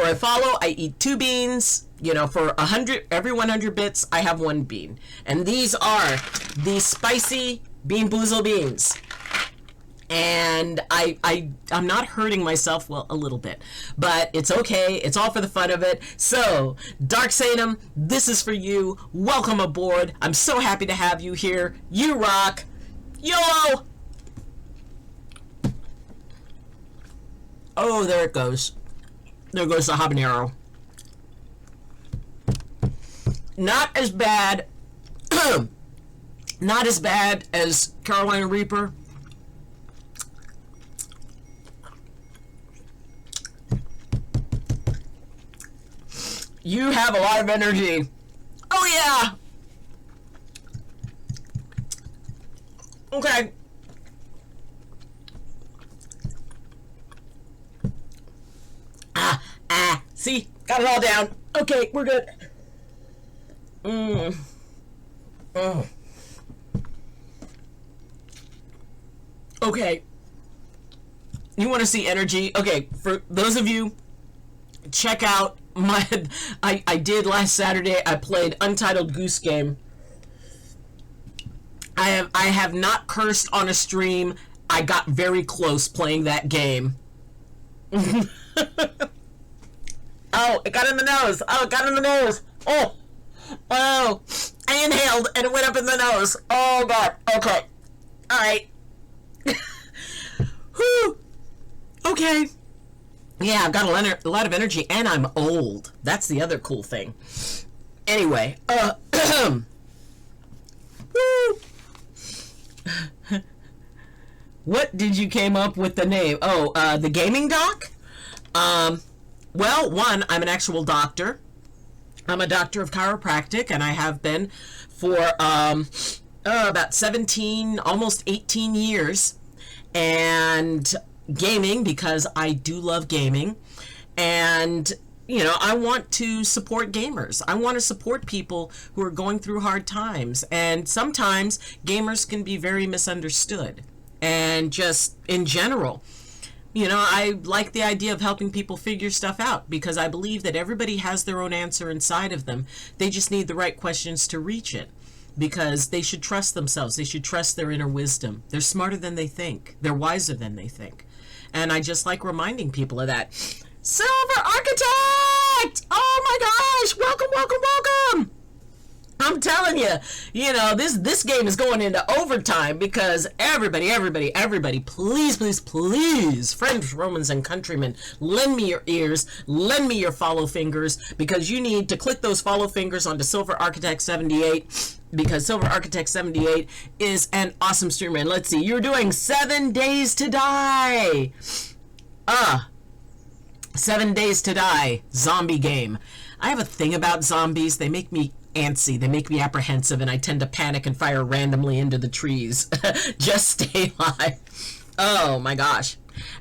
A: I eat 2 beans. You know, for 100, every 100 bits, I have 1 bean. And these are the spicy Bean Boozled Beans. And I'm not hurting myself, well, a little bit, but it's okay. It's all for the fun of it. So, Dark Sanem, this is for you. Welcome aboard. I'm so happy to have you here. You rock. YOLO! Oh, there it goes. There goes the habanero. Not as bad, not as bad as Carolina Reaper. You have a lot of energy. Oh, yeah. Okay. See? Got it all down. Okay, we're good. Okay. You want to see energy? Okay, for those of you, check out my I did last Saturday. I played Untitled Goose Game. I have not cursed on a stream. I got very close playing that game. Oh, it got in the nose. Oh, it got in the nose. Oh, I inhaled and it went up in the nose. Oh God. Okay. All right. Whew. Okay. Yeah, I've got a lot of energy, and I'm old. That's the other cool thing. Anyway, woo. What did you came up with the name? Oh, the gaming doc? Well, one, I'm an actual doctor. I'm a doctor of chiropractic, and I have been for about 17, almost 18 years. And gaming, because I do love gaming. And, you know, I want to support gamers. I want to support people who are going through hard times. And sometimes gamers can be very misunderstood. And just in general, you know, I like the idea of helping people figure stuff out, because I believe that everybody has their own answer inside of them. They just need the right questions to reach it, because they should trust themselves. They should trust their inner wisdom. They're smarter than they think. They're wiser than they think. And I just like reminding people of that. Silver Architect! Oh my gosh! Welcome, welcome, welcome! I'm telling you, you know, this game is going into overtime, because everybody, please, please, please, friends, Romans, and countrymen, lend me your ears, lend me your follow fingers, because you need to click those follow fingers onto Silver Architect 78, because Silver Architect 78 is an awesome streamer. And let's see, you're doing 7 Days to Die. 7 Days to Die zombie game. I have a thing about zombies. They make me antsy. They make me apprehensive, and I tend to panic and fire randomly into the trees. Just stay alive. Oh my gosh.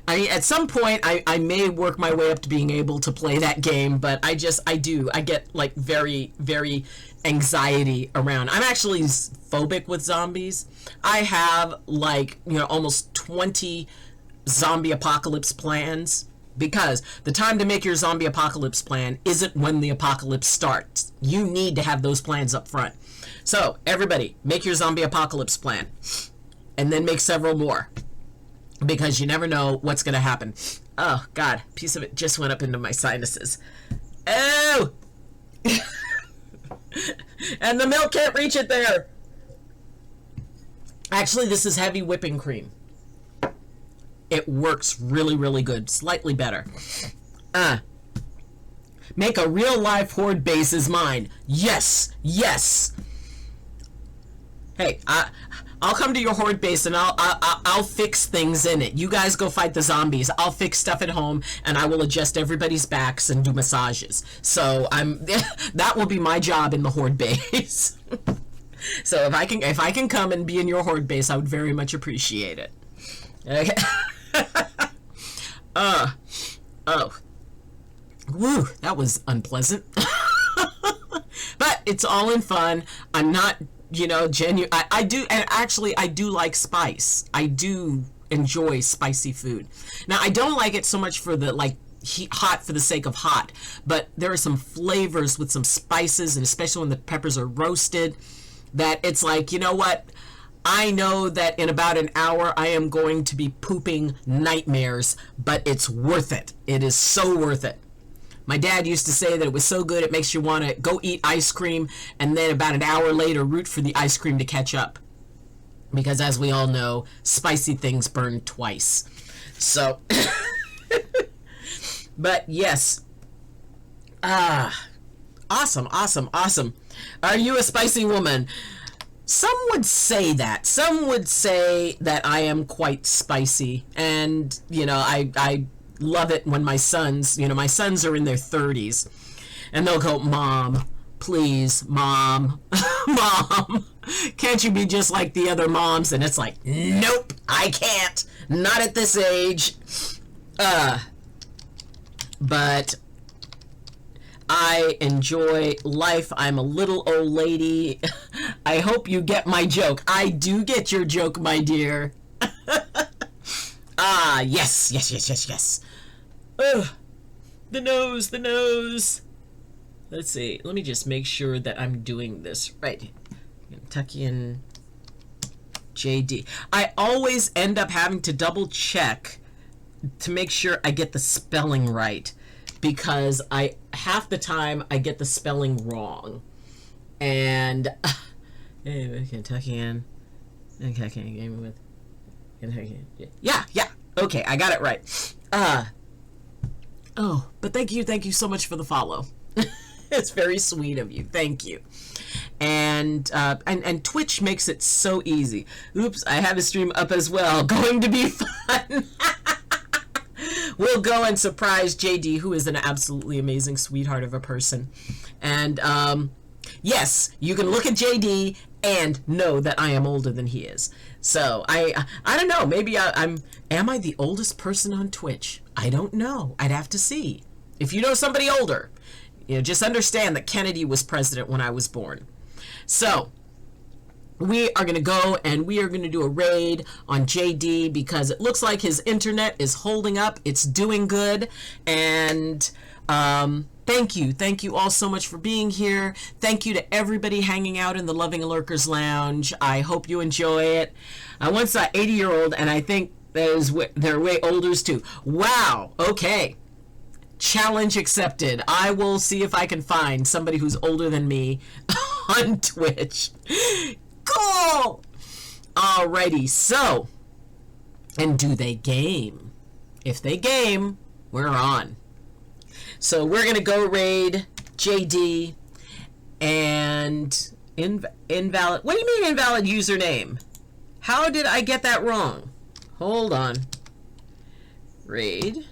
A: I mean, at some point, I may work my way up to being able to play that game, but I get like very, very anxiety around. I'm actually phobic with zombies. I have like, you know, almost 20 zombie apocalypse plans, because the time to make your zombie apocalypse plan isn't when the apocalypse starts. You need to have those plans up front. So everybody, make your zombie apocalypse plan, and then make several more, because you never know what's going to happen. Oh God, a piece of it just went up into my sinuses. Oh! And the milk can't reach it there. Actually, this is heavy whipping cream. It works really, really good. Slightly better. Make a real life horde base is mine. Yes, yes. Hey, I'll come to your horde base, and I'll fix things in it. You guys go fight the zombies. I'll fix stuff at home, and I will adjust everybody's backs and do massages. So that will be my job in the horde base. So if I can come and be in your horde base, I would very much appreciate it. Okay. Oh. Woo, that was unpleasant. But it's all in fun. I'm not, genuine. I do, and actually, I do like spice. I do enjoy spicy food. Now, I don't like it so much for the, hot for the sake of hot, but there are some flavors with some spices, and especially when the peppers are roasted, that it's like, you know what? I know that in about an hour I am going to be pooping nightmares, but it's worth it. It is so worth it. My dad used to say that it was so good it makes you want to go eat ice cream and then about an hour later root for the ice cream to catch up. Because as we all know, spicy things burn twice. So, but yes. Awesome. Are you a spicy woman? Some would say that. Some would say that I am quite spicy. And, I love it when my sons are in their 30s. And they'll go, Mom, please, Mom, Mom, can't you be just like the other moms? And it's like, nope, I can't. Not at this age. But I enjoy life. I'm a little old lady. I hope you get my joke. I do get your joke, my dear. Yes. Ugh. The nose. Let's see. Let me just make sure that I'm doing this right. Kentuckian JD. I always end up having to double check to make sure I get the spelling right, because half the time I get the spelling wrong. And Kentuckian game with Kentuckian. Yeah. Okay, I got it right. But thank you so much for the follow. It's very sweet of you. Thank you. And Twitch makes it so easy. Oops, I have a stream up as well. Going to be fun. We'll go and surprise JD, who is an absolutely amazing sweetheart of a person. And yes, you can look at JD and know that I am older than he is. So I don't know. Maybe am I the oldest person on Twitch? I don't know. I'd have to see. If you know somebody older, just understand that Kennedy was president when I was born. So we are going to go and we are going to do a raid on JD, because it looks like his internet is holding up. It's doing good. And thank you all so much for being here. Thank you to everybody hanging out in the Loving Lurkers Lounge. I hope you enjoy it. I once saw 80-year-old, and I think they're way olders too. Wow. Okay. Challenge accepted. I will see if I can find somebody who's older than me on Twitch. Cool. Alrighty. So, and do they game? If they game, we're on. So we're going to go raid JD and invalid. What do you mean invalid username? How did I get that wrong? Hold on. Raid.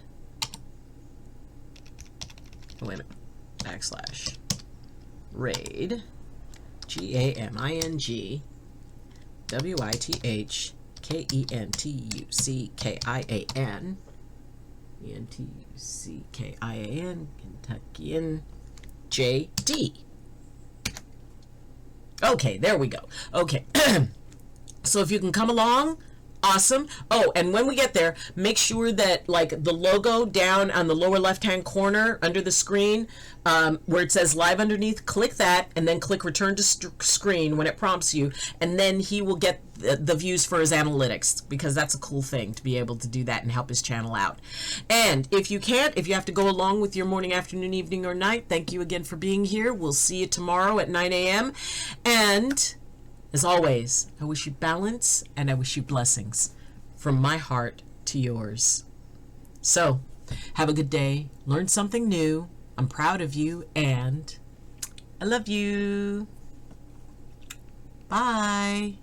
A: Oh, wait a minute. Backslash. Raid. GAMING. WITHKENTUCKIAN. ENTUCKIAN. Kentuckian JD. Okay, there we go. Okay. So if you can come along, awesome. Oh, and when we get there, make sure that the logo down on the lower left-hand corner under the screen, where it says live underneath, click that and then click return to screen when it prompts you, and then he will get the views for his analytics, because that's a cool thing to be able to do that and help his channel out. And if you have to go along with your morning, afternoon, evening, or night, thank you again for being here. We'll see you tomorrow at 9 a.m. And as always, I wish you balance and I wish you blessings from my heart to yours. So, have a good day. Learn something new. I'm proud of you and I love you. Bye.